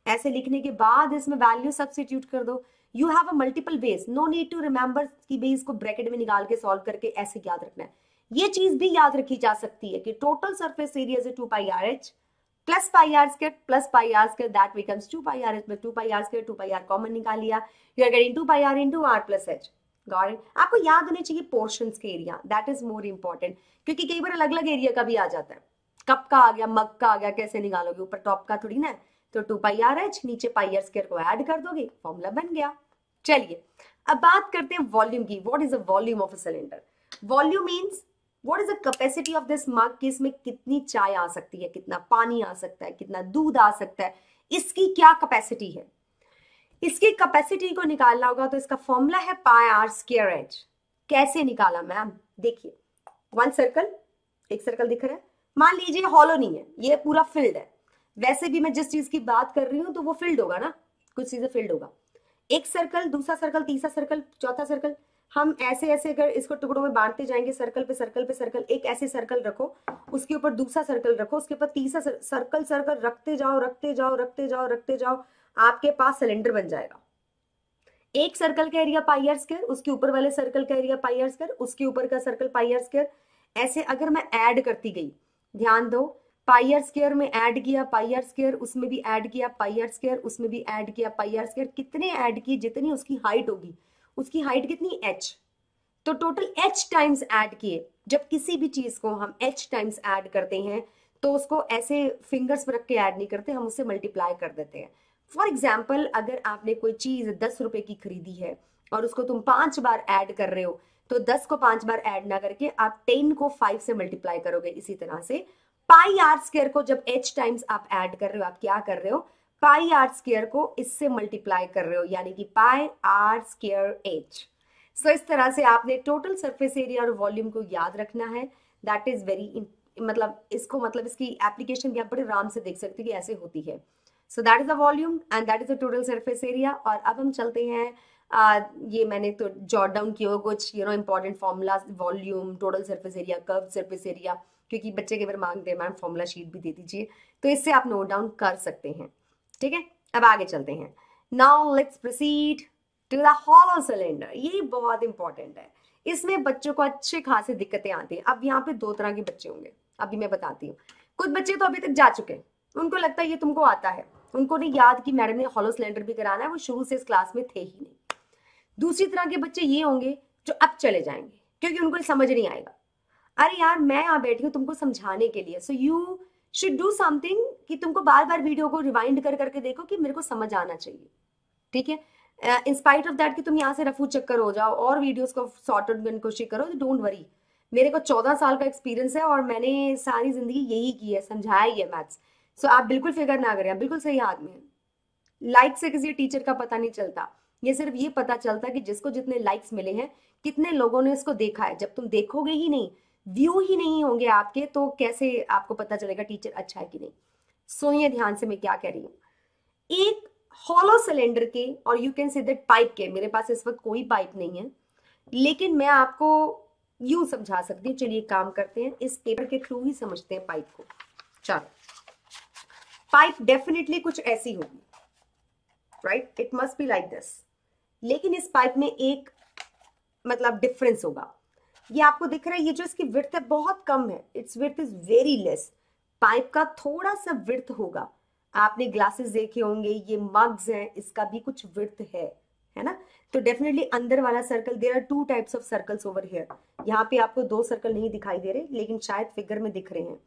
ऐसे लिखने के बाद इसमें वैल्यू सब्स्टिट्यूट कर दो। You have a multiple base, no need to remember कि बेस को ब्रैकेट में निकाल के सॉल्व करके ऐसे याद रखना है। ये चीज भी याद रखी जा सकती है कि total surface area is 2 pi R H plus pi are square, that becomes 2 pi R H plus 2 pi are square. 2 pi R common निकाल लिया, you are getting 2 pi R into R plus H. Got it? आपको याद होने चाहिए पोर्शंस के area, that is more important, क्योंकि कई बार अलग अलग एरिया का भी आ जाता है। कप का आ गया, मग का आ गया, कैसे निकालोगे? ऊपर टॉप का थोड़ी ना, तो 2 पाई आर एच, नीचे पाई आर स्क्वायर को ऐड कर दोगे, फॉर्मूला बन गया। चलिए अब बात करते हैं वॉल्यूम की। What is the volume of a cylinder? Volume means what is the capacity of this mug, कि इसमें कितनी चाय आ सकती है, कितना पानी आ सकता है, कितना दूध आ सकता है, इसकी क्या कैपेसिटी है। इसकी कैपेसिटी को निकालना होगा तो इसका फॉर्मूला है पाई आर स्क्वायर एच। कैसे निकाला मैम? देखिए, वन सर्कल, एक सर्कल दिख रहा है, मान लीजिए हॉलो नहीं है, ये पूरा फिल्ड है। वैसे भी मैं जिस चीज की बात कर रही हूं तो वो फिल्ड होगा ना, कुछ चीजें फिल्ड होगा। एक सर्कल, दूसरा सर्कल, तीसरा सर्कल, चौथा सर्कल, हम ऐसे ऐसे अगर इसको टुकड़ों में बांटते जाएंगे, सर्कल पे सर्कल पे सर्कल, एक ऐसे सर्कल रखो, उसके ऊपर दूसरा सर्कल रखो, उसके ऊपर तीसरा सर्कल, सर्कल रखते जाओ रखते जाओ रखते जाओ रखते जाओ, आपके पास सिलेंडर बन जाएगा। एक सर्कल का एरिया पाई आर स्क्वायर, उसके ऊपर वाले सर्कल का एरिया पाई आर स्क्वायर, उसके ऊपर का सर्कल पाई आर स्क्वायर। ऐसे अगर मैं ऐड करती गई, ध्यान दो, पाई आर स्क्वायर में ऐड किया पाई आर स्क्वायर, उसमें भी ऐड किया पाई आर स्क्वायर, उसमें भी ऐड किया पाई आर स्क्वायर, कितने ऐड किए? जितनी उसकी हाइट होगी। उसकी हाइट कितनी? h, तो टोटल h टाइम्स ऐड किए। जब किसी भी चीज को हम h टाइम्स ऐड करते हैं तो उसको ऐसे फिंगर्स पर रख के ऐड नहीं करते, हम उसे मल्टीप्लाई कर देते हैं। फॉर एग्जाम्पल, अगर आपने कोई चीज 10 रुपए की खरीदी है और उसको तुम 5 बार ऐड कर रहे हो, तो 10 को 5 बार ऐड ना करके आप 10 को 5 से मल्टीप्लाई करोगे। इसी तरह से पाई आर स्क्वायर को जब h टाइम्स आप ऐड कर रहे हो, आप क्या कर रहे हो? पाई आर स्क्वायर को इससे मल्टीप्लाई कर रहे हो, यानी कि पाई आर स्क्वायर h। सो इस तरह से आपने टोटल सरफेस एरिया और वॉल्यूम को याद रखना है। दैट इज वेरी मतलब इसको मतलब इसकी एप्लीकेशन भी आप बड़े आराम से देख सकते हैं कि ऐसे होती है। सो that is the volume and that is the total surface area. और अब हम चलते हैं, ये मैंने तो जॉट डाउन किया हो कुछ important formula, volume, total surface area, curve surface area, क्योंकि बच्चे के बार मांगते हैं मैम फॉर्मूला शीट भी दे दीजिए, तो इससे आप नोट डाउन कर सकते हैं। ठीक है, अब आगे चलते हैं। Now let's proceed to the hollow cylinder. ये बहुत इंपॉर्टेंट है, इसमें बच्चों को अच्छे खासे दिक्कतें आती हैं। अब यहाँ पे दो तरह के बच्चे होंगे, अभी मैं बताती हूँ। कुछ बच्चे तो अभी तक जा चुके हैं, उनको लगता है ये तुमको आता है, उनको नहीं याद कि मैडम ने हॉलो सिलेंडर भी कराना है, वो शुरू से इस क्लास में थे ही नहीं। दूसरी तरह के बच्चे ये होंगे जो अब चले जाएंगे क्योंकि उनको समझ नहीं आएगा। अरे यार मैं यहाँ बैठी हूँ तुमको समझाने के लिए, so you should do something कि तुमको बार बार वीडियो को रिवाइंड कर करके देखो कि मेरे को समझ आना चाहिए। ठीक है, इंस्पाइट ऑफ दैट कि तुम यहाँ से रफू चक्कर हो जाओ और वीडियोस को सॉर्ट आउट करने की कोशिश करो, तो डोंट वरी। मेरे को 14 साल का एक्सपीरियंस है और मैंने सारी जिंदगी यही की है, समझाया ही है मैथ्स। सो आप बिल्कुल फिक्र ना करें, बिल्कुल सही हाथ में। लाइक से किसी टीचर का पता नहीं चलता, ये सिर्फ ये पता चलता कि जिसको जितने लाइक्स मिले हैं, कितने लोगों ने इसको देखा है। जब तुम देखोगे ही नहीं, व्यू ही नहीं होंगे आपके, तो कैसे आपको पता चलेगा टीचर अच्छा है कि नहीं। सुनिए ध्यान से मैं क्या कह रही हूँ। एक हॉलो सिलेंडर के, और you can say that pipe के, मेरे पास इस वक्त कोई पाइप नहीं है लेकिन मैं आपको यूं समझा सकती हूँ। चलिए काम करते हैं, इस पेपर के थ्रू ही समझते हैं पाइप को। चलो, पाइप डेफिनेटली कुछ ऐसी होगी, right, it must be like this. लेकिन इस पाइप में एक मतलब डिफरेंस होगा। ये आपको दिख रहा है, ये जो इसकी विड्थ है बहुत कम है, it's width is very less. Pipe का थोड़ा सा विड्थ होगा। आपने ग्लासेस देखे होंगे, ये मग्स हैं, इसका भी कुछ विड्थ है ना। तो डेफिनेटली अंदर वाला circle, there are 2 types of circles over here. यहाँ पे आपको 2 सर्कल नहीं दिखाई दे रहे लेकिन शायद फिगर में दिख रहे हैं।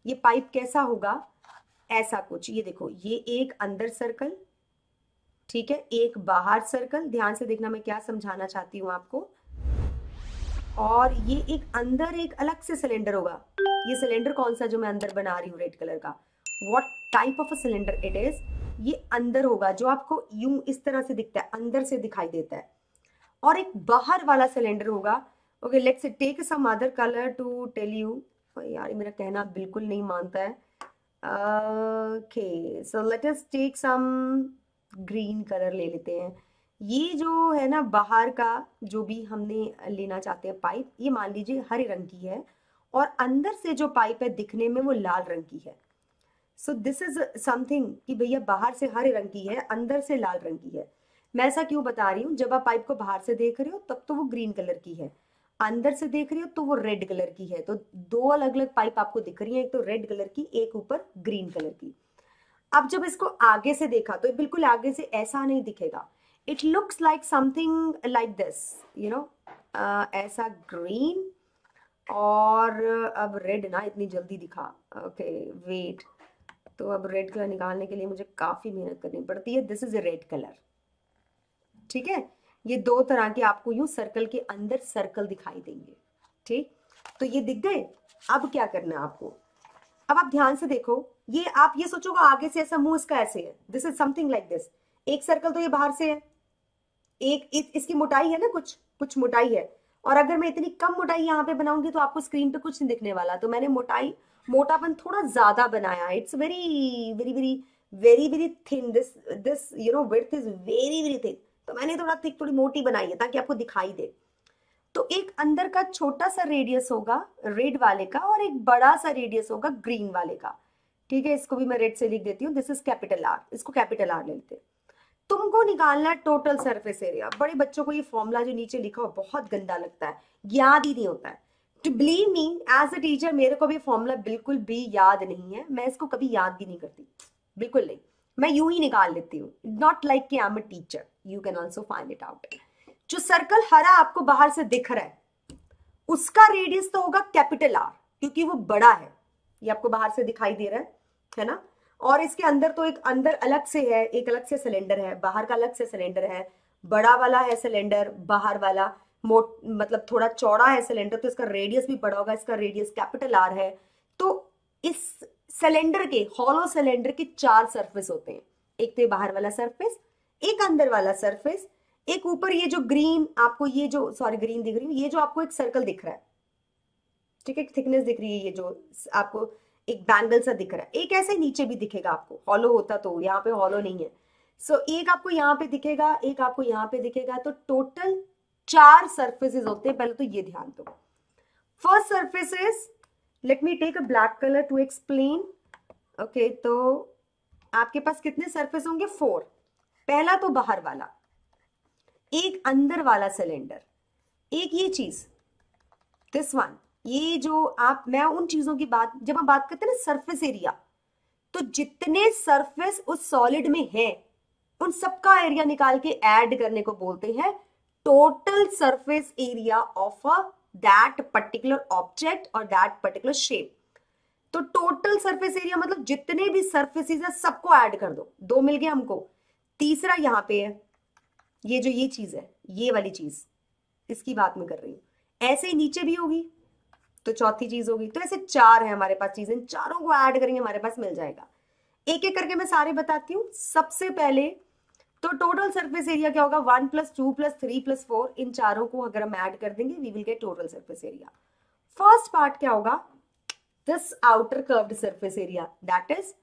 ये पाइप कैसा होगा? ऐसा कुछ, ये देखो, ये एक अंदर सर्कल ठीक है, एक बाहर सर्कल, ध्यान से देखना मैं क्या समझाना चाहती हूँ आपको, और ये एक अंदर एक अलग से सिलेंडर होगा। ये सिलेंडर कौन सा जो मैं अंदर बना रही हूँ रेड कलर का, what type of a cylinder it is, ये अंदर होगा जो आपको यूं इस तरह से दिखता है, अंदर से दिखाई देता है, और एक बाहर वाला सिलेंडर होगा। Okay, let's take some other colour to tell you. यार ये मेरा कहना बिल्कुल नहीं मानता है। Okay, so let us take some green colour ले लेते हैं। ये जो है ना बाहर का जो भी हमने लेना चाहते हैं पाइप, ये मान लीजिए हरे रंग की है, और अंदर से जो पाइप है दिखने में वो लाल रंग की है। सो दिस इज समथिंग कि भैया बाहर से हरे रंग की है, अंदर से लाल रंग की है। मैं ऐसा क्यों बता रही हूँ, जब आप पाइप को बाहर से देख रहे हो तब तो वो ग्रीन कलर की है, अंदर से देख रही हो तो वो रेड कलर की है। तो दो अलग अलग पाइप आपको दिख रही है, एक तो रेड कलर की, एक ऊपर ग्रीन कलर की। अब जब इसको आगे से देखा तो बिल्कुल आगे से ऐसा नहीं दिखेगा, it looks like something like this, you know, ऐसा ग्रीन, और अब रेड ना इतनी जल्दी दिखा। ओके वेट, तो अब रेड कलर निकालने के लिए मुझे काफी मेहनत करनी पड़ती है। This is A red colour, ठीक है। ये दो तरह के आपको यूं सर्कल के अंदर सर्कल दिखाई देंगे, ठीक। तो ये दिख गए। अब क्या करना है आपको, अब आप ध्यान से देखो, ये आप ये सोचोगे आगे से ऐसा, मुंह इसका ऐसे है, this is something like this. एक सर्कल तो ये बाहर से है, एक इसकी मोटाई है ना, कुछ कुछ मोटाई है, और अगर मैं इतनी कम मोटाई यहाँ पे बनाऊंगी तो आपको स्क्रीन पे कुछ नहीं दिखने वाला। तो मैंने मोटाई, मोटापन थोड़ा ज्यादा बनाया। It's very very very very very thin, this this you know width is very very thin. तो मैंने थोड़ा थिक, थोड़ी मोटी बनाई है ताकि आपको दिखाई दे। तो एक अंदर का छोटा सा रेडियस होगा रेड वाले का, और एक बड़ा सा रेडियस होगा ग्रीन वाले का, ठीक है। इसको भी मैं रेड से लिख देती हूँ, दिस इज कैपिटल आर, इसको कैपिटल आर ले लेते हैं। तुमको निकालना है टोटल सरफेस एरिया। बड़े बच्चों को ये फॉर्मूला जो नीचे लिखा हो बहुत गंदा लगता है, याद ही नहीं होता है। To believe me as a teacher, मेरे को भी फॉर्मूला बिल्कुल भी याद नहीं है, मैं इसको कभी याद भी नहीं करती, बिल्कुल नहीं। मैं यूं ही निकाल लेती हूँ, नॉट लाइक कि I am a teacher, you can also find it out. जो सर्कल हरा आपको बाहर से दिख रहा है, उसका रेडियस तो होगा कैपिटल आर, क्योंकि वो बड़ा है। ये आपको बाहर से दिखाई दे रहा है ना। और इसके अंदर तो एक अंदर अलग से है, एक अलग से सिलेंडर है, बाहर का अलग से सिलेंडर है, बड़ा वाला है सिलेंडर, बाहर वाला मोट मतलब थोड़ा चौड़ा है सिलेंडर, तो इसका रेडियस भी बड़ा होगा, इसका रेडियस कैपिटल आर है। तो इस सिलेंडर के, हॉलो सिलेंडर के चार सरफेस होते हैं, एक तो ये बाहर वाला सरफेस, एक अंदर वाला सरफेस, एक ऊपर ये जो ग्रीन आपको, ये जो सॉरी ग्रीन दिख रही है, ये जो आपको एक सर्कल दिख रहा है, ठीक है, थिकनेस दिख रही है, ये जो आपको एक बैंगल सा दिख रहा है, एक ऐसे नीचे भी दिखेगा आपको, हॉलो होता तो, यहाँ पे हॉलो नहीं है। सो एक आपको यहाँ पे दिखेगा, एक आपको यहाँ पे दिखेगा, तो टोटल चार सरफेसेस होते हैं। पहले तो ये ध्यान दो। First surface is, let me take a black colour to explain. Okay, तो आपके पास कितने सरफेस होंगे, 4। पहला तो बाहर वाला, एक अंदर वाला सिलेंडर, एक ये चीज, दिस वन। ये जो आप, मैं उन चीजों की बात, जब हम बात करते हैं ना सरफेस एरिया, तो जितने सरफेस उस सॉलिड में है उन सबका एरिया निकाल के ऐड करने को बोलते हैं total surface area of a that particular object और दैट पर्टिकुलर शेप। तो टोटल सरफेस एरिया मतलब जितने भी सरफेसेस है सबको ऐड कर दो, 2 मिल गए हमको। तीसरा यहां पे है, ये जो ये चीज है, ये वाली चीज, इसकी बात मैं कर रही हूं। ऐसे ही नीचे भी होगी तो चौथी चीज होगी। तो ऐसे 4 है हमारे पास चीजें, चारों को ऐड करेंगे हमारे पास मिल जाएगा। एक एक करके मैं सारे बताती हूँ। सबसे पहले तो टोटल सरफेस एरिया क्या होगा, 1 + 2 + 3 + 4, इन चारों को अगर हम ऐड कर देंगे we will get total surface area. First part क्या होगा, this outer curved surface area, that is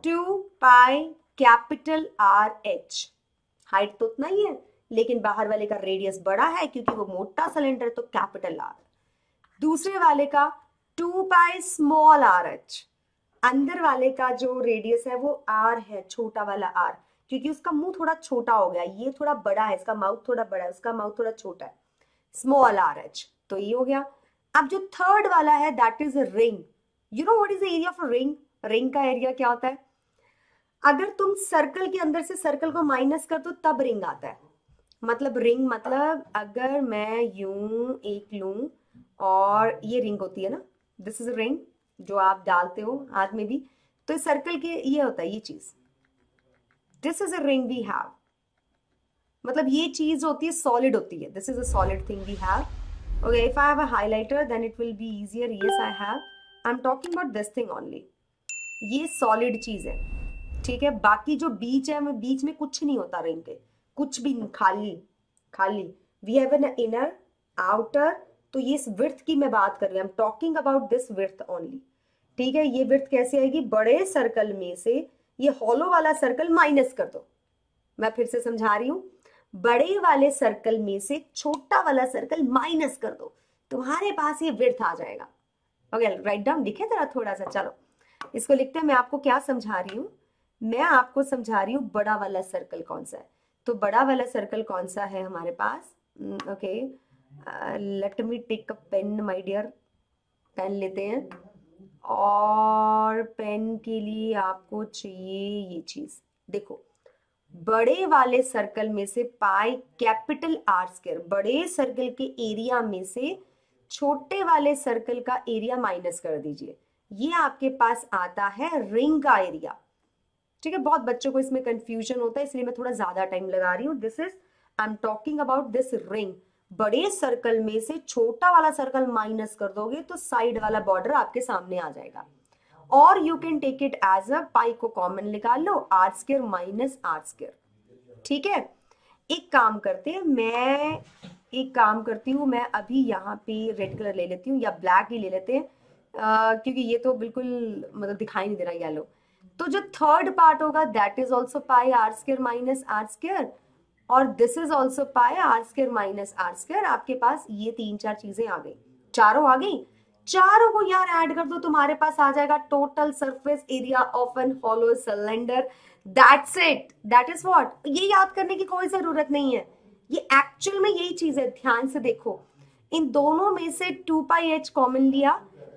2 pi capital R H. Height तो उतना ही है, लेकिन बाहर वाले का रेडियस बड़ा है क्योंकि वो मोटा सिलेंडर, तो कैपिटल आर। दूसरे वाले का 2 पाई स्मॉल आर एच। अंदर वाले का जो रेडियस है वो आर है, छोटा वाला आर, क्योंकि उसका मुंह थोड़ा छोटा हो गया, ये थोड़ा बड़ा है, इसका माउथ थोड़ा बड़ा है, उसका माउथ थोड़ा छोटा है, स्मॉल आर एच। तो ये हो गया। अब जो थर्ड वाला है that is ring. You know what is the area of ring? Ring का एरिया क्या होता है, अगर तुम सर्कल के अंदर से सर्कल को माइनस कर दो तब रिंग आता है। मतलब रिंग मतलब अगर मैं यूं एक लूं, और ये रिंग होती है ना, दिस इज रिंग जो आप डालते हो हाथ में भी, तो इस सर्कल के ये होता है ये चीज, this is a ring we have. मतलब ये चीज होती है सॉलिड होती है. This is a solid thing we have. Okay, if I have a highlighter then it will be easier. Yes I have. I am talking about this thing only. ये सॉलिड चीज है, ठीक है. बाकी जो बीच है, में बीच में कुछ नहीं होता रिंग के, कुछ भी नहीं, खाली खाली. We have an inner outer. तो ये इस विड्थ की मैं बात कर रही हूँ. आई am talking about this width only, ठीक है. ये विड्थ कैसे आएगी? बड़े सर्कल में से ये हॉलो वाला सर्कल माइनस कर दो. मैं फिर से समझा रही हूं, बड़े वाले सर्कल में से छोटा वाला सर्कल माइनस कर दो, तुम्हारे पास ये विड्थ आ जाएगा. Okay, write down. लिखे जरा थोड़ा सा. चलो इसको लिखते हैं. मैं आपको क्या समझा रही हूँ? मैं आपको समझा रही हूँ बड़ा वाला सर्कल कौन सा है. तो बड़ा वाला सर्कल कौन सा है हमारे पास? Okay, let me take a pen my dear. Pen लेते हैं, और पेन के लिए आपको चाहिए ये चीज. देखो, बड़े वाले सर्कल में से पाई कैपिटल आर स्क्वायर, बड़े सर्कल के एरिया में से छोटे वाले सर्कल का एरिया माइनस कर दीजिए. ये आपके पास आता है रिंग का एरिया, ठीक है. बहुत बच्चों को इसमें कंफ्यूजन होता है, इसलिए मैं थोड़ा ज्यादा टाइम लगा रही हूँ. This is, I am talking about this ring. बड़े सर्कल में से छोटा वाला सर्कल माइनस कर दोगे तो साइड वाला बॉर्डर आपके सामने आ जाएगा. और you can take it as a, pi को कॉमन निकाल लो, R square minus R square, ठीक है. एक काम करते हैं, मैं एक काम करती हूँ, मैं अभी यहाँ पे रेड कलर ले लेती हूँ, या ब्लैक ही ले लेते हैं, क्योंकि ये तो बिल्कुल मतलब दिखाई नहीं दे रहा येलो. तो जो थर्ड पार्ट होगा that is also pi are square minus R square, और this is also pi are square minus R square. आपके पास ये 3-4 चीजें आ गई, चारों आ गई. चारों को यार ऐड कर दो, तुम्हारे पास आ जाएगा total surface area of an hollow cylinder. That's it, that is what. ये याद करने की कोई जरूरत नहीं है, ये एक्चुअल में यही चीज है. ध्यान से देखो, इन दोनों में से 2πh कॉमन लिया,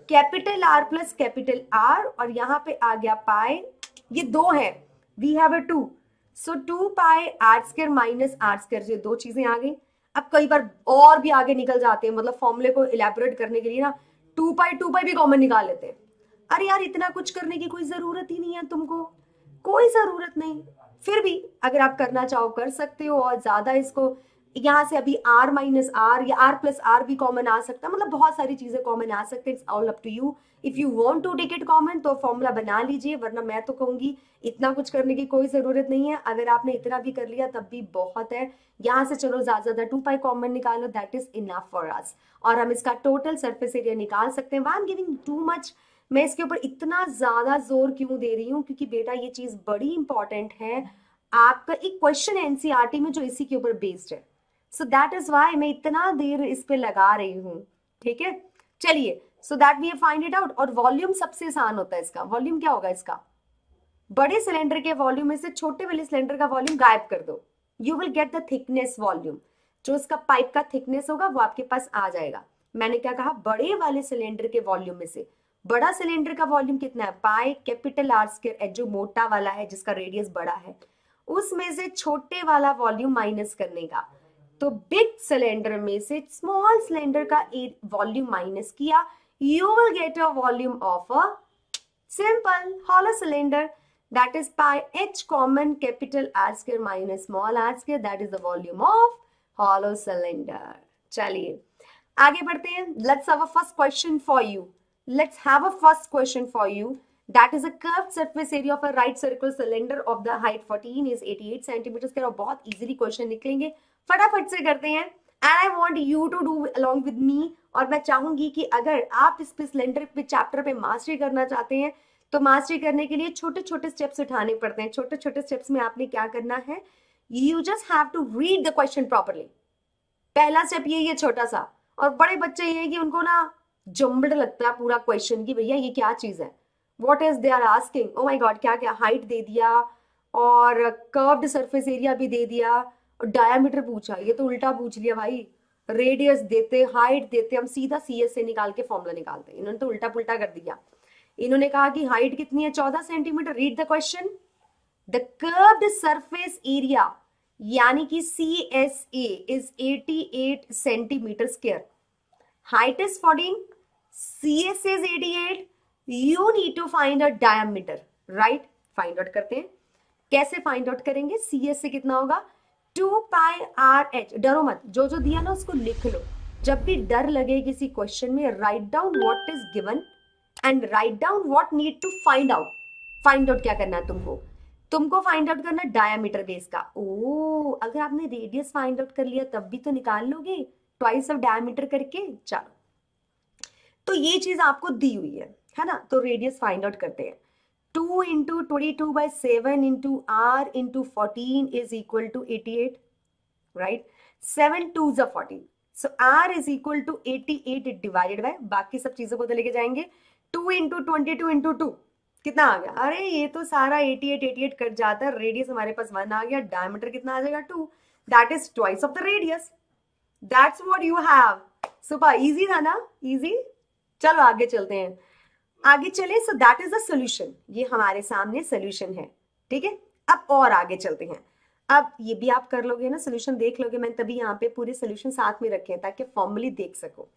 capital R plus capital R, और यहाँ पे आ गया पाई. ये दो है, we have a 2, so 2π R square minus R square. ये दो चीजें आ गई. अब कई बार और भी आगे निकल जाते हैं, मतलब फॉर्मूले को इलेबोरेट करने के लिए ना 2π भी कॉमन निकाल लेते हैं. अरे यार, इतना कुछ करने की कोई जरूरत ही नहीं है तुमको, कोई जरूरत नहीं. फिर भी अगर आप करना चाहो कर सकते हो, और ज्यादा इसको यहाँ से अभी आर माइनस आर या आर प्लस आर भी कॉमन आ सकता है, मतलब बहुत सारी चीजें कॉमन आ सकते हैं. It's all up to you. If you want to take it common तो फॉर्मूला बना लीजिए, वरना मैं तो कहूंगी इतना कुछ करने की कोई जरूरत नहीं है. अगर आपने इतना भी कर लिया तब भी बहुत है. यहाँ से चलो ज्यादा 2π कॉमन निकालो, that is enough for us. और हम इसका टोटल सरफेस एरिया निकाल सकते हैं. Why I am giving too much, मैं इसके ऊपर इतना ज्यादा जोर क्यों दे रही हूँ? क्योंकि बेटा ये चीज बड़ी इंपॉर्टेंट है. आपका एक क्वेश्चन है एनसीईआरटी में जो इसी के ऊपर बेस्ड है, सो दैट इज वाई मैं इतना देर इस पे लगा रही हूँ, ठीक है. चलिए, so that we find it out. और वॉल्यूम सबसे आसान होता है इसका. वॉल्यूम क्या होगा इसका? बड़े सिलेंडर के वॉल्यूम में से छोटे वाले सिलेंडर का वॉल्यूम गायब कर दो, you will get the thickness volume. जो इसका पाइप का थिकनेस होगा वो आपके पास आ जाएगा. मैंने क्या कहा? बड़े वाले सिलेंडर के वॉल्यूम में से. बड़ा सिलेंडर का वॉल्यूम कितना है? पाई कैपिटल आर स्क्वायर, जो मोटा वाला है जिसका रेडियस बड़ा है, उसमें से छोटे वाला वॉल्यूम माइनस करने का. तो बिग सिलेंडर में से स्मॉल सिलेंडर का वॉल्यूम माइनस किया, you will get a volume of a simple hollow cylinder. That is pi H common capital R square minus small R square, that is the volume of hollow cylinder. चलिए आगे बढ़ते हैं. Let's have a first question for you. Let's have a first question for you. That is a curved surface area of a right circular cylinder of the height 14 is 88 centimeters square. और बहुत easily question निकलेंगे, फटाफट से करते हैं. And I want you to do along with me. और मैं चाहूंगी कि अगर आप इस पे सिलेंडर पे चैप्टर पे मास्टरी करना चाहते हैं तो मास्टरी करने के लिए छोटे छोटे स्टेप्स उठाने पड़ते हैं. छोटे छोटे स्टेप्स में आपने क्या करना है? You just have to read the question properly. पहला स्टेप यही है छोटा सा. और बड़े बच्चे ये है कि उनको ना जम्बड़ लगता है पूरा क्वेश्चन की भैया ये क्या चीज है, what is they are asking. Oh my god, क्या क्या हाइट दे दिया और कर्व्ड सरफेस एरिया भी दे दिया और डायमीटर पूछा. ये तो उल्टा पूछ लिया भाई. रेडियस देते, हाइट देते, हम सीधा सीएस से निकाल के फॉर्मूला निकालते हैं. इन्होंने तो उल्टा पुल्टा कर दिया. इन्होंने कहा कि हाइट कितनी है? 14 centimetre. Read the question. The curved surface area यानी कि CSA is 88 centimetre square. Height is 14, CS is 88. You need to find a diameter, right? Find out करते हैं. कैसे find out करेंगे? CS से कितना होगा? 2πr(h), डरो मत, जो जो दिया ना उसको लिख लो। जब भी डर लगे किसी क्वेश्चन में, write down what is given and write down what need to find out. Find out क्या करना है तुमको? तुमको फाइंड आउट करना डायामीटर बेस का। ओ, अगर आपने रेडियस फाइंड आउट कर लिया तब भी तो निकाल लोगे, ट्वाइस ऑफ डायामीटर करके। चलो, तो ये चीज आपको दी हुई है ना? तो रेडियस फाइंड आउट करते हैं। 2 into 22/7 into R into 14 is equal to 88, right? 7 2s are 14, so r is equal to 88 divided by, बाकी सब चीजों को तो लेके जाएंगे। 2 इंटू 22 इंटू 2 कितना आ गया? अरे ये तो सारा 88 कट जाता है, रेडियस हमारे पास 1 आ गया, डायमीटर कितना आ जाएगा? 2, that is twice of the radius. That's what you have. Super easy था ना? इजी। चलो आगे चलते हैं, आगे चले। सो दैट इज द सोल्यूशन, ये हमारे सामने सोल्यूशन है, ठीक है? अब और आगे चलते हैं। अब ये भी आप कर लोगे ना, सोल्यूशन देख लोगे, मैंने तभी यहाँ पे पूरे सोल्यूशन साथ में रखे हैं ताकि फॉर्मली देख सको।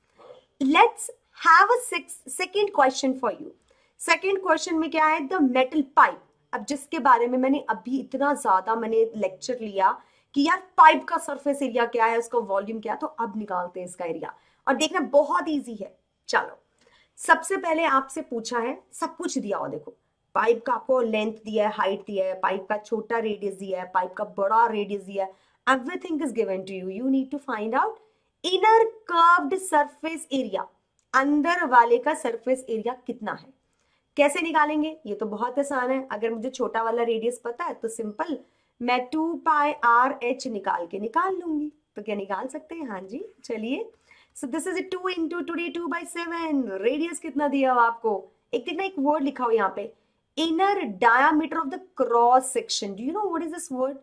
Let's have a second question for you. Second question में क्या है? The metal pipe. अब जिसके बारे में मैंने अभी इतना ज्यादा मैंने लेक्चर लिया कि यार पाइप का सरफेस एरिया क्या है, उसका वॉल्यूम क्या है, तो अब निकालते हैं इसका एरिया। और देखना बहुत ईजी है। चलो, सबसे पहले आपसे पूछा है, सब कुछ दिया हो, देखो पाइप का आपको लेंथ दिया है, हाइट दिया है, पाइप का छोटा रेडियस दिया है, पाइप का बड़ा रेडियस दिया है, everything is given to you. You need to find out inner curved surface area, अंदर वाले का सरफेस एरिया कितना है। कैसे निकालेंगे? ये तो बहुत आसान है। अगर मुझे छोटा वाला रेडियस पता है तो सिंपल मैं 2πr(h) निकाल लूंगी। तो क्या निकाल सकते हैं? हाँ जी, चलिए। सो दिस इज 2 इंटू 22/7। रेडियस कितना दिया हो आपको? एक देखना, एक वर्ड लिखा हो यहाँ पे, inner diameter of the cross section. Do you know what is this word?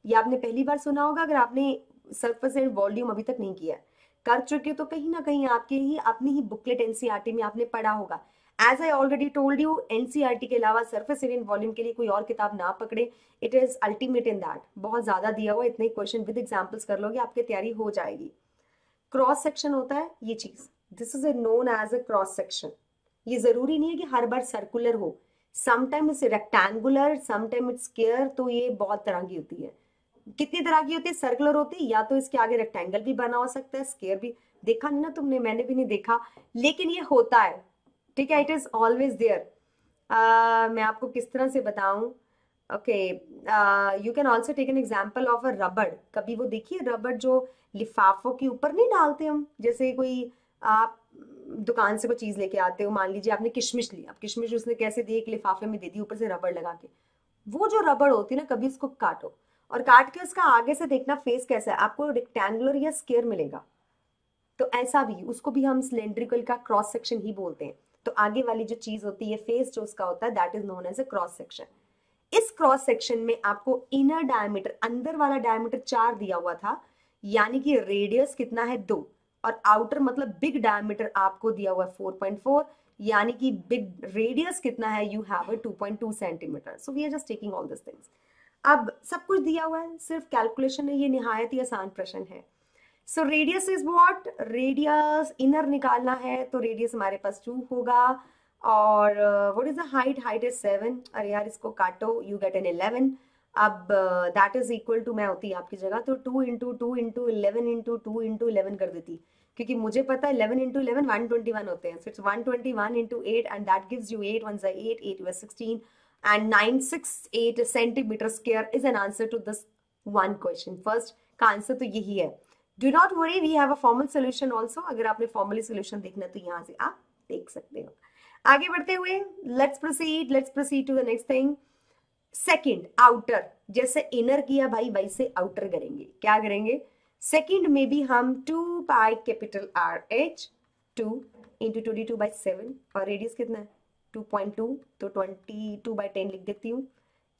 ये आपने पहली बार सुना होगा अगर आपने सरफेस एंड वॉल्यूम अभी तक नहीं किया है। कर चुके हो तो कहीं ना कहीं आपके ही अपनी ही बुकलेट एनसीईआरटी में आपने पढ़ा होगा। As I already told you, NCERT के अलावा सरफेस एरिया एंड वॉल्यूम के लिए कोई और किताब ना पकड़े, it is ultimate in that. बहुत ज्यादा दिया हुआ, इतने क्वेश्चन विद एग्जाम्पल्स कर लोगे, आपकी तैयारी हो जाएगी। क्रॉस सेक्शन होता है ये चीज, this is known as a cross section. ये जरूरी नहीं है कि हर बार सर्कुलर हो, sometime it's rectangular, sometime it's square. तो ये बहुत तरह की होती है। कितनी तरह की होती है? सर्कुलर होती है, या तो इसके आगे रेक्टेंगल भी बना हो सकता है, स्क्वायर भी। देखा नहीं ना तुमने, मैंने भी नहीं देखा, लेकिन ये होता है, ठीक है? It is always there. मैं आपको किस तरह से बताऊं? Okay, you can also take an example of a रबड़। कभी वो देखिए रबड़ जो लिफाफों के ऊपर नहीं डालते हम, जैसे कोई आप दुकान से कोई चीज लेके आते हो, मान लीजिए आपने किशमिश ली, अब किशमिश उसने कैसे दी? एक लिफाफे में दे दी, ऊपर से रबड़ लगा के। वो जो रबड़ होती है ना, कभी उसको काटो और काट के उसका आगे से देखना फेस कैसा है, आपको रेक्टेंगुलर या स्क्वायर मिलेगा। तो ऐसा भी, उसको भी हम सिलेंड्रिकल का क्रॉस सेक्शन ही बोलते हैं। तो आगे वाली जो चीज होती है, फेस जो उसका होता है, that is known as a cross section. इस क्रॉस सेक्शन में आपको इनर डायमीटर, अंदर वाला डायमीटर 4 दिया हुआ था, यानी कि रेडियस कितना है? 2, और आउटर मतलब बिग डायमीटर आपको दिया हुआ है 4.4, यानी कि बिग रेडियस कितना है? You have 2.2 centimeter. So we are just taking all this things. अब सब कुछ दिया हुआ है, सिर्फ कैलकुलेशन है, ये निहायत ही आसान प्रश्न है। So radius is what? Radius inner निकालना है तो रेडियस हमारे पास 2 होगा। और what is the height? Height is 7। अरे यार इसको काटो, यू गेट एन 11। अब दैट इज इक्वल टू, मैं होती आपकी जगह तो 2 इंटू 2 इंटू 11 इंटू 2 इंटू 11 कर देती, क्योंकि मुझे पता है 11 इंटू 11 121 होते हैं। So it's 121 into 8 and that gives you 8 1 8 8 was 16 and 968 centimeter square is an answer to this one question. First का आंसर तो यही है। Do not worry, we have a formal solution also. अगर आपने फॉर्मली सोल्यूशन देखना तो यहाँ से आप देख सकते हो। आगे बढ़ते हुए let's proceed to the next thing. Second, outer. जैसे इनर किया भाई, वैसे आउटर करेंगे। क्या करेंगे? सेकंड में भी हम 2πR(h) 2 इंटू 22/7, और रेडियस कितना है? 2.2, तो 22/10 लिख देती हूँ।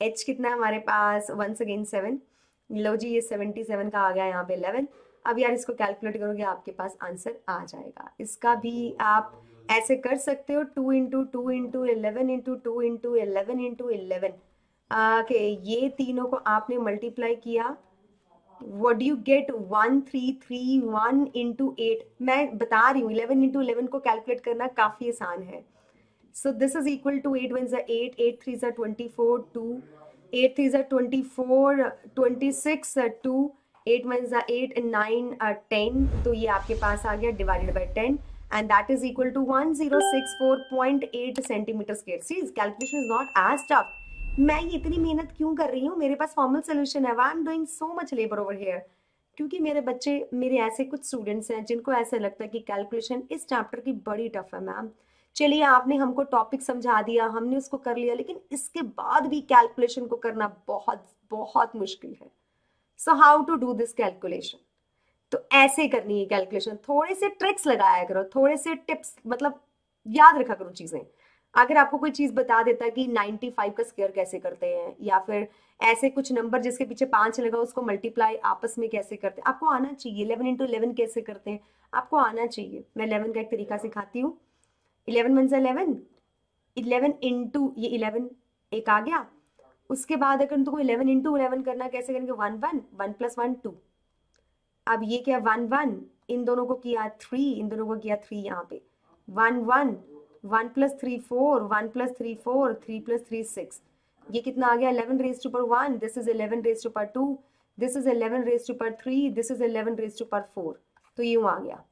h कितना है हमारे पास? Once again 7। लो जी, ये 77 का आ गया यहाँ पे 11। अब यार इसको कैलकुलेट करोगे, आपके पास आंसर आ जाएगा। इसका भी आप ऐसे कर सकते हो, 2 into 2 into 11 into 2 into 11 into 11। Okay, ये तीनों को आपने मल्टीप्लाई किया, what do you get? 1331 into 8। मैं बता रही हूँ 11 इंटू 11 को कैलकुलेट करना काफी आसान है। So this is equal to 8 1 8 8 3 24 2 8 3 24, 26 2, 8 1 8 and 9 10, तो ये आपके पास आ गया divided by 10 and that is equal to 1064.8 centimetre square. See calculation is not as tough. मैं ये इतनी मेहनत क्यों कर रही हूँ, मेरे पास फॉर्मल सोल्यूशन है. Why I am doing so much labour over here? क्योंकि मेरे बच्चे, मेरे ऐसे कुछ स्टूडेंट्स हैं जिनको ऐसा लगता है कि कैलकुलेशन इस चैप्टर की बड़ी टफ है. मैम चलिए, आपने हमको टॉपिक समझा दिया, हमने उसको कर लिया, लेकिन इसके बाद भी कैलकुलेशन को करना बहुत बहुत मुश्किल है. So how to do this calculation? तो ऐसे करनी है कैलकुलेशन. थोड़े से ट्रिक्स लगाया करो, थोड़े से टिप्स, मतलब याद रखा करो चीजें. अगर आपको कोई चीज बता देता कि 95 का स्क्वायर कैसे करते हैं, या फिर ऐसे कुछ नंबर जिसके पीछे 5 लगा उसको मल्टीप्लाई आपस में कैसे करते हैं, आपको आना चाहिए. 11 इंटू 11 कैसे करते हैं आपको आना चाहिए. मैं 11 का एक तरीका सिखाती हूँ. 11 1 11, 11 इंटू ये 11 एक आ गया. उसके बाद अगर तुमको 11 इंटू 11 करना, कैसे करेंगे? 1 1, 1 प्लस 1 2. अब ये क्या 1 1, इन दोनों को किया 3, इन दोनों को किया 3, यहाँ पे 1 1, 1 प्लस 3 4, 1 प्लस 3 4, 3 प्लस 3 6. ये कितना आ गया? 11 raise to power 1, this is 11 raise to power 2, this is 11 raise to power 3, this is 11 raise to power 4. तो यूं आ गया.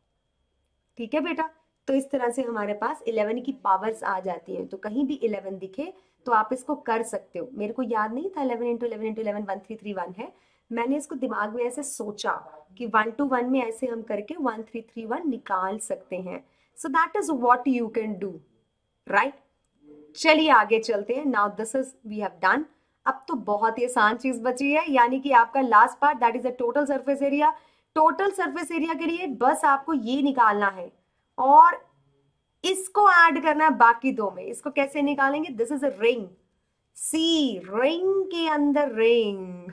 ठीक है बेटा, तो इस तरह से हमारे पास 11 की पावर्स आ जाती हैं. तो कहीं भी 11 दिखे तो आप इसको कर सकते हो. मेरे को याद नहीं था 11 इंटू 11 इंटू 11 1331 है. मैंने इसको दिमाग में ऐसे सोचा कि 1 to 1 में ऐसे हम करके 1331 निकाल सकते हैं. So that is what you can do, right? चलिए आगे चलते हैं. Now this is we have done. अब तो बहुत ही आसान चीज बची है, यानी कि आपका last part, that is the total surface area. Total surface area के लिए बस आपको ये निकालना है और इसको ऐड करना है बाकी दो में. इसको कैसे निकालेंगे? This is a ring. See, ring के अंदर रिंग.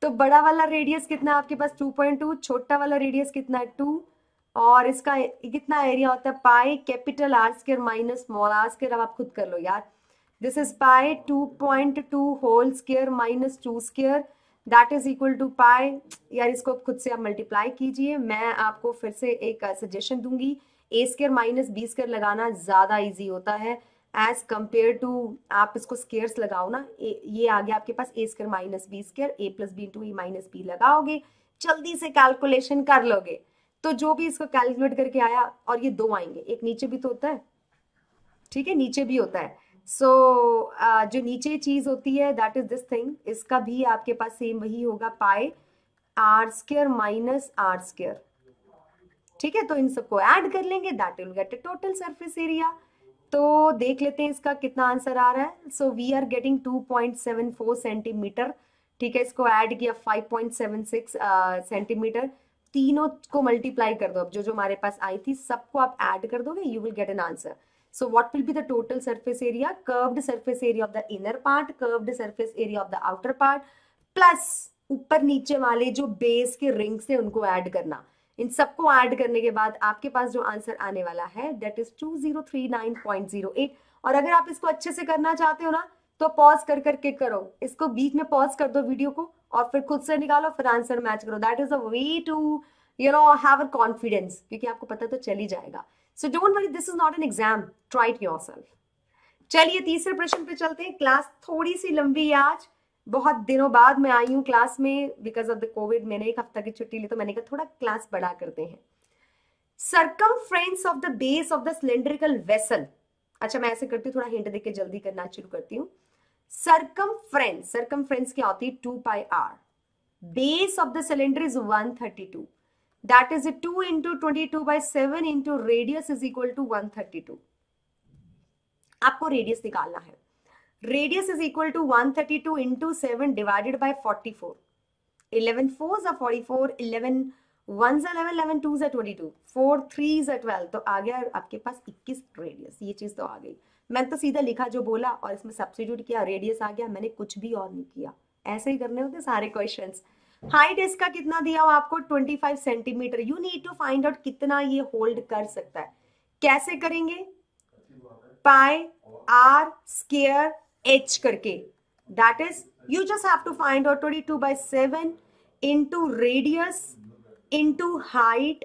तो बड़ा वाला रेडियस कितना है आपके पास? 2.2. छोटा वाला रेडियस कितना है? 2. और इसका कितना एरिया होता है? Pi capital R square minus small R square. अब आप खुद कर लो यार. This is pi 2.2 whole square minus 2 square, that is equal to pi. यार इसको खुद से आप मल्टीप्लाई कीजिए. मैं आपको फिर से एक सजेशन दूंगी, ए स्क्वायर माइनस बी स्क्वायर लगाना ज्यादा इजी होता है एज कंपेयर टू आप इसको स्केयर्स लगाओ ना. ये आ गया आपके पास ए स्क्वायर माइनस बी स्क्वायर, ए प्लस बी इंटू ए माइनस बी लगाओगे, जल्दी से कैलकुलेशन कर लोगे. तो जो भी इसको कैलकुलेट करके आया, और ये दो आएंगे, एक नीचे भी तो होता है. ठीक है, नीचे भी होता है. सो जो नीचे चीज होती है दैट इज दिस थिंग. इसका भी आपके पास सेम वही होगा, pi are square minus R square. ठीक है, तो इन सबको ऐड कर लेंगे, that will get a total surface area. तो देख लेते हैं इसका कितना आंसर आ रहा है. So we are getting 2.74 centimetre. ठीक है, इसको ऐड किया 5.76 सेंटीमीटर. तीनों को मल्टीप्लाई कर दो. अब जो जो हमारे पास आई थी सबको आप ऐड कर दोगे, you will get an answer. So what will be the total surface area? Curved surface area of the inner part, curved surface area of the outer part, plus ऊपर नीचे वाले जो बेस के रिंग्स है उनको ऐड करना. इन सबको ऐड करने के बाद आपके पास जो आंसर आने वाला है दैट इज 2039.08. और अगर आप इसको अच्छे से करना चाहते हो ना, तो पॉज कर करके करो. इसको बीच में पॉज कर दो वीडियो को और फिर खुद से निकालो, फिर आंसर मैच करो. That is a way to have a confidence, क्योंकि आपको पता तो चल ही जाएगा. So don't worry, this is not an exam, try it yourself. चलिए तीसरे प्रश्न पे चलते हैं. क्लास थोड़ी सी लंबी है आज, बहुत दिनों बाद मैं आई हूँ क्लास में बिकॉज ऑफ द कोविड. मैंने एक हफ्ता की छुट्टी ली, तो मैंने कहा थोड़ा क्लास बड़ा करते हैं. Circumference of the base of the cylindrical vessel. अच्छा, मैं ऐसे करती हूँ, थोड़ा हिंट देके जल्दी करना शुरू करती हूँ. सर्कमफ्रेंस, सर्कमफ्रेंस क्या होती है? 2 pi R. Base of the cylinder is 132. That is 2 into 22/7 into radius is equal to 132. आपको रेडियस निकालना है. Radius is equal to 132 into 7 divided by 44. 11 4s are 44, 11 1s are 11, 11 2s are 22, 4 3s are 12. तो आ गया आपके पास 21 रेडियस. ये चीज तो आ गई. मैंने तो सीधा लिखा जो बोला और इसमें सब्स्टिट्यूट किया, रेडियस आ गया. मैंने कुछ भी और नहीं किया. ऐसे ही करने होते सारे क्वेश्चंस. हाइट इसका कितना दिया हुआ आपको? 25 centimetre. You need to find out कितना ये होल्ड कर सकता है. कैसे करेंगे? पाई आर स्क्वायर एच करके. That is you just have to find out 22/7 into radius into height.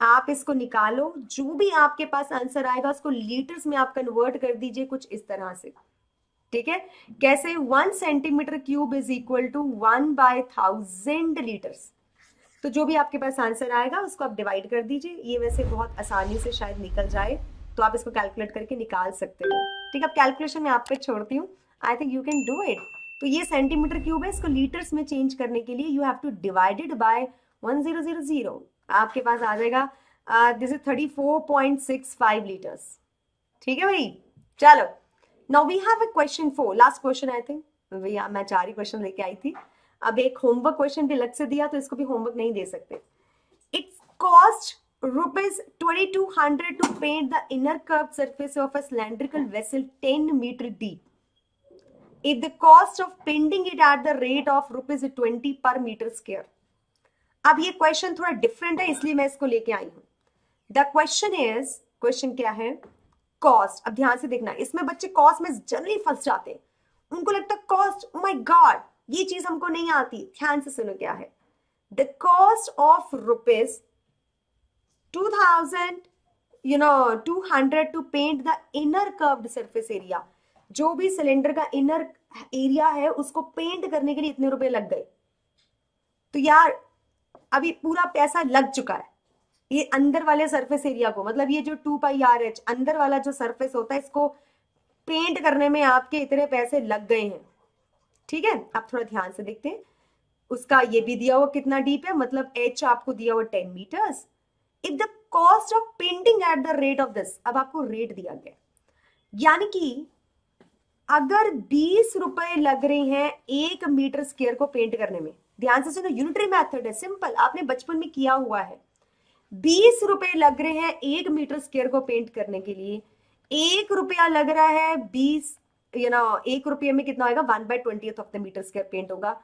आप इसको निकालो, जो भी आपके पास आंसर आएगा उसको लीटर्स में आप कन्वर्ट कर दीजिए कुछ इस तरह से. ठीक है, कैसे 1 centimetre cube is equal to 1/1000 litres. तो जो भी आपके पास आंसर आएगा उसको आप डिवाइड कर दीजिए, ये वैसे बहुत आसानी से शायद निकल जाए, तो आप इसको कैलकुलेट करके निकाल सकते हो। ठीक है, अब कैलकुलेशन मैं आप पे छोड़ती हूँ, I think you can do it. तो ये सेंटीमीटर क्यूब है, इसको लीटर्स में चेंज करने के लिए you have to divide it by 1000, आपके पास आ जाएगा दिस इज 34.65 लीटर्स। ठीक है भाई, चलो now we have a question 4, last question I think, भैया मैं 4 ही क्वेश्चन लेके आई थी, अब एक होमवर्क क्वेश्चन भी अलग से दिया तो इसको भी होमवर्क नहीं दे सकते। It's cost ₹2200 to paint the inner curved surface of a cylindrical vessel 10 meter deep. If the cost of painting it at the rate of ₹20 per meter square. अब ये क्वेश्चन थोड़ा डिफरेंट है इसलिए मैं इसको लेके आई हूं। द क्वेश्चन इज, क्वेश्चन क्या है, कॉस्ट। अब ध्यान से देखना, इसमें बच्चे कॉस्ट में जनरली फंस जाते हैं, उनको लगता है कॉस्ट, ओ माय गॉड ये चीज हमको नहीं आती। ध्यान से सुनो क्या है, the cost of ₹200 to paint the inner curved surface area. जो भी सिलेंडर का इनर एरिया है उसको पेंट करने के लिए इतने रुपए लग गए। तो यार अभी पूरा पैसा लग चुका है ये अंदर वाले सरफेस एरिया को, मतलब ये जो 2πRH अंदर वाला जो सरफेस होता है इसको पेंट करने में आपके इतने पैसे लग गए हैं। ठीक है, अब थोड़ा ध्यान से देखते हैं, उसका ये भी दिया हुआ कितना डीप है, मतलब H आपको दिया हुआ 10 metres. If the cost of painting at the rate of this, अब आपको रेट दिया गया, यानी कि अगर 20 रुपए लग रहे हैं 1 मीटर स्क्वायर को पेंट करने में, ध्यान से सुनो, यूनिटरी मेथड है, सिंपल, आपने बचपन में किया हुआ है। 20 रुपए लग रहे हैं 1 मीटर स्क्वायर को पेंट करने के लिए, 1 रुपया लग रहा है 20, 1 रुपये में कितना होगा, 1/20th of the metre square paint होगा।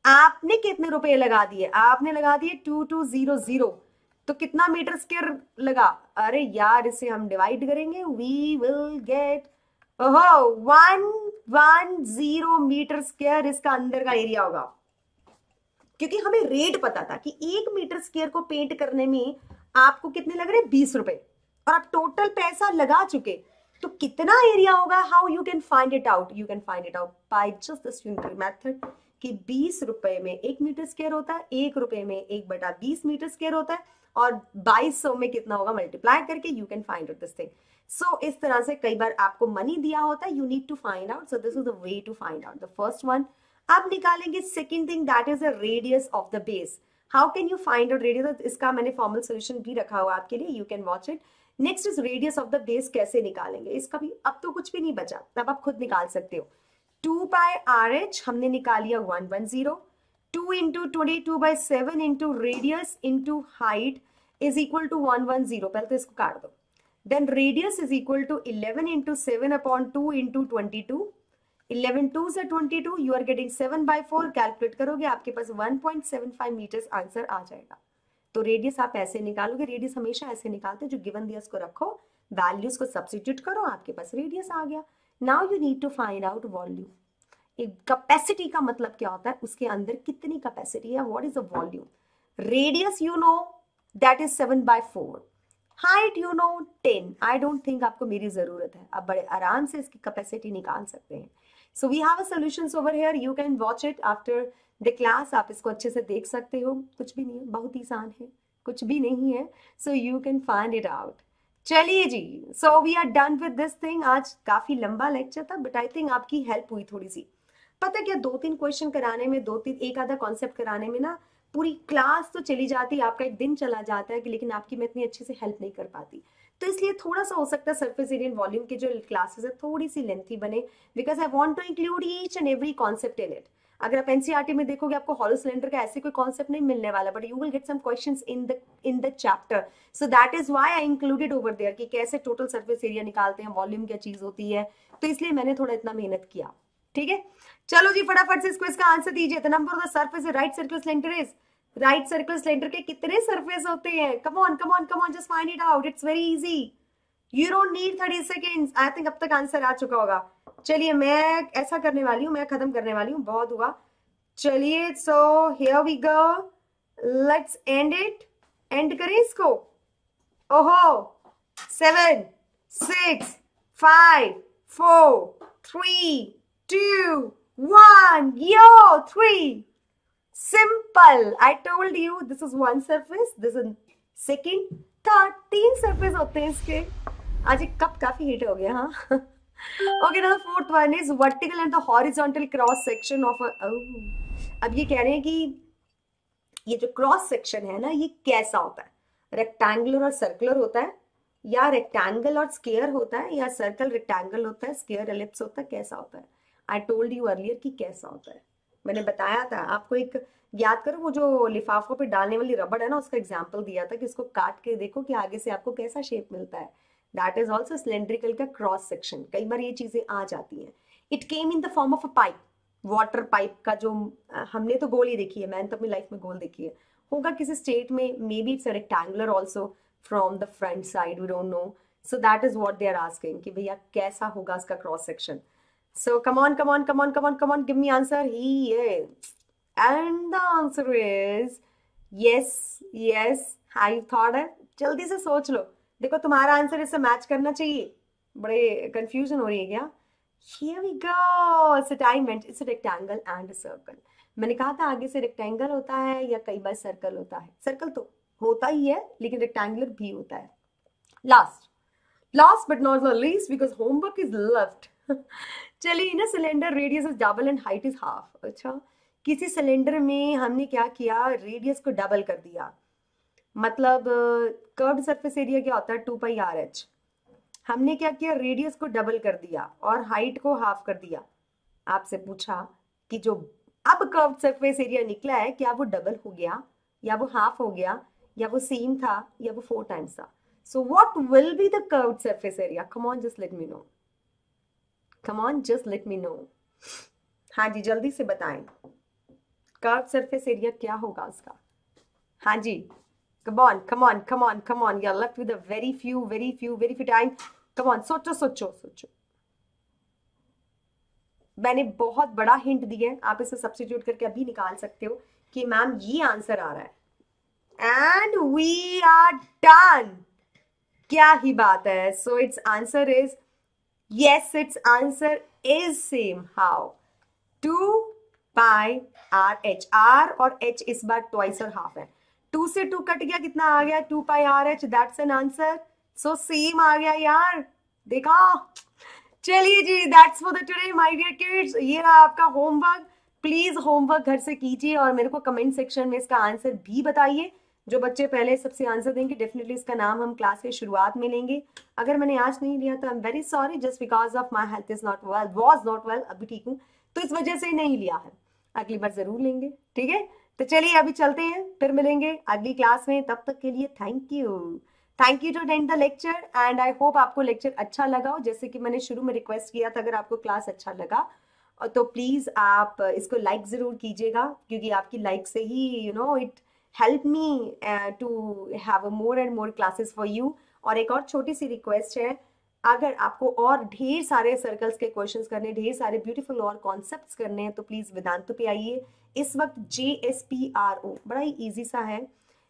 आपने कितने रुपए लगा दिए, आपने लगा दिए 2200, तो कितना मीटर स्क्वायर लगा, अरे यार इसे हम डिवाइड करेंगे, we will get 110 metre square इसका अंदर का एरिया होगा, क्योंकि हमें रेट पता था कि 1 मीटर स्क्वायर को पेंट करने में आपको कितने लग रहे हैं, 20 रुपए, और आप टोटल पैसा लगा चुके, तो कितना एरिया होगा, how you can find it out, you can find it out by just this unitary method कि 20 रुपए में 1 मीटर स्क्वायर होता है, 1 रुपए में 1/20 मीटर स्क्वायर होता है, और 2200 में कितना होगा, मल्टीप्लाई करके you can find out this thing. So इस तरह से कई बार आपको मनी दिया होता है, you need to find out, so this is the way to find out the first one. अब निकालेंगे second thing, that is the radius of the base. How can you find out radius, इसका मैंने फॉर्मल सोल्यूशन भी रखा हुआ आपके लिए, you can watch it. Next is radius of the base, कैसे निकालेंगे, इसका भी अब तो कुछ भी नहीं बचा, अब आप खुद निकाल सकते हो। 2πRH हमने निकाल लिया 110, 2 × 22/7 into radius into height is equal to 110, पहले तो इसको काट दो, then radius is equal to 11 × 7/2 into 22, 11 2 से 22, यू आर गेटिंग 7/4, कैलकुलेट करोगे आपके पास 1.75 मीटर्स आंसर आ जाएगा। तो रेडियस आप ऐसे निकालोगे, रेडियस हमेशा ऐसे निकालते हैं, जो गिवन दिया उसको रखो, वैल्यूज को सब्स्टिट्यूट करो, आपके पास रेडियस आ गया। Now you need to find out volume. एक कैपेसिटी का मतलब क्या होता है, उसके अंदर कितनी कैपेसिटी है, what is the volume. Radius you know that is 7/4, height you know 10, I don't think आपको मेरी जरूरत है, आप बड़े आराम से इसकी कैपेसिटी निकाल सकते हैं। So we have a solutions over here, you can watch it after the class, आप इसको अच्छे से देख सकते हो, कुछ भी नहीं है, बहुत ही आसान है, कुछ भी नहीं है, so you can find it out. चलिए जी, so we are done with this thing. आज काफी लंबा लेक्चर था, बट आई थिंक आपकी हेल्प हुई थोड़ी सी। पता क्या, 2-3 क्वेश्चन कराने में, 2-3 एक आधा कॉन्सेप्ट कराने में ना पूरी क्लास तो चली जाती है, आपका एक दिन चला जाता है कि, लेकिन आपकी मैं इतनी अच्छे से हेल्प नहीं कर पाती। तो इसलिए थोड़ा सा हो सकता है सरफेस एरिया एंड वॉल्यूम की जो क्लासेस है थोड़ी सी लेंथी बने, because I want to include each and every concept in it. अगर आप एनसीईआरटी में देखोगे आपको हॉलो सिलेंडर का ऐसे कोई कॉन्सेप्ट नहीं मिलने वाला, but you will get some questions in the chapter, so that is why I included over there कि कैसे टोटल सरफेस एरिया निकालते हैं, वॉल्यूम क्या चीज होती है, तो इसलिए मैंने थोड़ा इतना मेहनत किया। ठीक है, चलो जी फटाफट से इसको इसका आंसर दीजिए। The number of the surface right circular cylinder is, right circular cylinder के कितने सरफेस होते हैं, come on come on come on, just find it out, it's very easy, you don't need 30 seconds. I think अब तक आंसर आ चुका होगा। चलिए मैं ऐसा करने वाली हूँ, मैं खत्म करने वाली हूँ, बहुत हुआ। चलिए so here we go, let's end it, end करें इसको। ओहो, 7 6 5 4 3 2, 1, yo, 3. Simple. I told you this is one surface, this is second, third, 3 surface होते हैं इसके. आज एक कप काफी हीट हो गया. हाँ. Okay, now the fourth one is vertical and the horizontal cross section of a. अब ये कह रहे हैं कि ये जो क्रॉस सेक्शन है ना, ये कैसा होता है? रेक्टेंगुलर और सर्कुलर होता है, या रेक्टेंगल और स्क्वायर होता है, या सर्कल रेक्टेंगल होता है, स्क्वायर एलिप्स होता है, कैसा होता है? आई टोल्ड यू अर्लियर कि कैसा होता है. मैंने बताया था आपको. एक याद करो, वो जो लिफाफों पे डालने वाली रबड़ है ना, उसका एग्जाम्पल दिया था कि इसको काट के देखो कि आगे से आपको कैसा शेप मिलता है. दैट इज ऑल्सो सिलेंड्रिकल का क्रॉस सेक्शन. कई बार ये चीजें आ जाती हैं. It came in the form of a pipe. Water pipe का जो हमने तो गोल ही देखी है, मैंने तो अपनी लाइफ में गोल देखी है. होगा किसी स्टेट में, maybe it's rectangular also from the front side, we don't know. So that is what they are asking कि भैया कैसा होगा इसका cross section. So come on, come on, come on, come on, come on, give me answer. Here. And the answer is yes, yes. How you thought it? जल्दी से सोच लो. देखो तुम्हारा आंसर इससे मैच करना चाहिए. बड़े कंफ्यूजन हो रही है क्या? Here we go. So I meant it's a rectangle and a circle. मैंने कहा था आगे से रेक्टेंगल होता है या कई बार सर्कल होता है. सर्कल तो होता ही है, लेकिन रेक्टेंगुलर भी होता है. Last but not the least, because homework is left. चलिए ना, cylinder radius is double and height is half. अच्छा, किसी सिलेंडर में हमने क्या किया, रेडियस को डबल कर दिया. मतलब कर्व्ड सरफेस एरिया क्या होता है, 2πr(h). हमने क्या किया, रेडियस को डबल कर दिया और हाइट को हाफ कर दिया. आपसे पूछा कि जो अब कर्व्ड सरफेस एरिया निकला है, क्या वो डबल हो गया, या वो हाफ हो गया, या वो सेम था, या वो 4 टाइम्स था. So what will be the curved surface area? Come on, just let me know. Come on, just let me know. हाँ जी, जल्दी से बताएं. कर्व सरफेस एरिया क्या होगा उसका? हाँ जी, come on, come on, come on, come on. You're left with a very few time. Come on, सोचो. मैंने बहुत बड़ा हिंट दिया है, आप इसे सब्स्टिट्यूट करके अभी निकाल सकते हो कि मैम ये आंसर आ रहा है. And we are done. क्या ही बात है. So its answer is yes, its answer is same. How? 2πr(h). r और h इस बार ट्वाइस और हाफ है. 2 से 2 कट गया, कितना आ गया, 2πr(h). That's an answer. So same आ गया यार, देखा. चलिए जी, that's for the today my dear kids. ये रहा आपका होमवर्क. प्लीज होमवर्क घर से कीजिए और मेरे को कमेंट सेक्शन में इसका आंसर भी बताइए. जो बच्चे पहले सबसे आंसर देंगे, डेफिनेटली इसका नाम हम क्लास के शुरुआत में लेंगे. अगर मैंने आज नहीं लिया तो I am very sorry, just because of my health is not well, was not well. अभी ठीक हूँ तो इस वजह से नहीं लिया है. अगली बार जरूर लेंगे, ठीक है. तो चलिए अभी चलते हैं, फिर मिलेंगे अगली क्लास में. तब तक के लिए thank you to attend the lecture. And I hope आपको लेक्चर अच्छा लगा हो. जैसे कि मैंने शुरू में रिक्वेस्ट किया था, अगर आपको क्लास अच्छा लगा तो प्लीज आप इसको लाइक जरूर कीजिएगा, क्योंकि आपकी लाइक से ही it help me to have more and more classes for you. और एक और छोटी सी रिक्वेस्ट है, अगर आपको और ढेर सारे सर्कल्स के क्वेश्चंस करने, ढेर सारे ब्यूटीफुल और कॉन्सेप्ट्स करने हैं, तो प्लीज वेदांतु पे आइए. इस वक्त JSPRO बड़ा ही इजी सा है.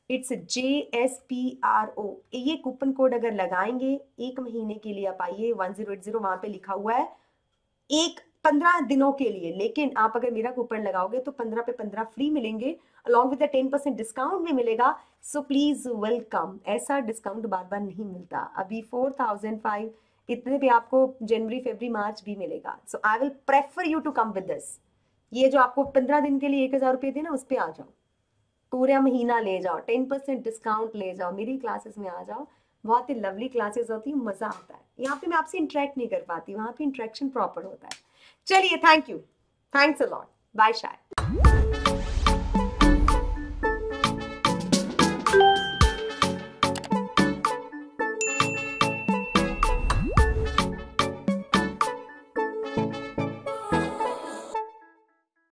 It's JSPRO. ये कूपन कोड अगर लगाएंगे 1 महीने के लिए आप आइए, 1080 वहां पे लिखा हुआ है, 15 दिनों के लिए. लेकिन आप अगर मेरा कूपन लगाओगे तो 15 पे 15 फ्री मिलेंगे, अलॉन्ग विद 10% डिस्काउंट भी मिलेगा. So please welcome. ऐसा डिस्काउंट बार बार नहीं मिलता. अभी 4005 इतने पे आपको जनवरी, फरवरी, मार्च भी मिलेगा. So I will prefer you to come with this. ये जो आपको 15 दिन के लिए 1000 रुपये थे ना, उस पर आ जाओ. पूरा महीना ले जाओ, 10% डिस्काउंट ले जाओ, मेरी क्लासेस में आ जाओ. बहुत ही लवली क्लासेस होती है, मजा आता है. यहाँ पे मैं आपसे इंटरेक्ट नहीं कर पाती, वहाँ पे इंटरेक्शन प्रॉपर होता है. चलिए, thank you, thanks a lot, bye shy.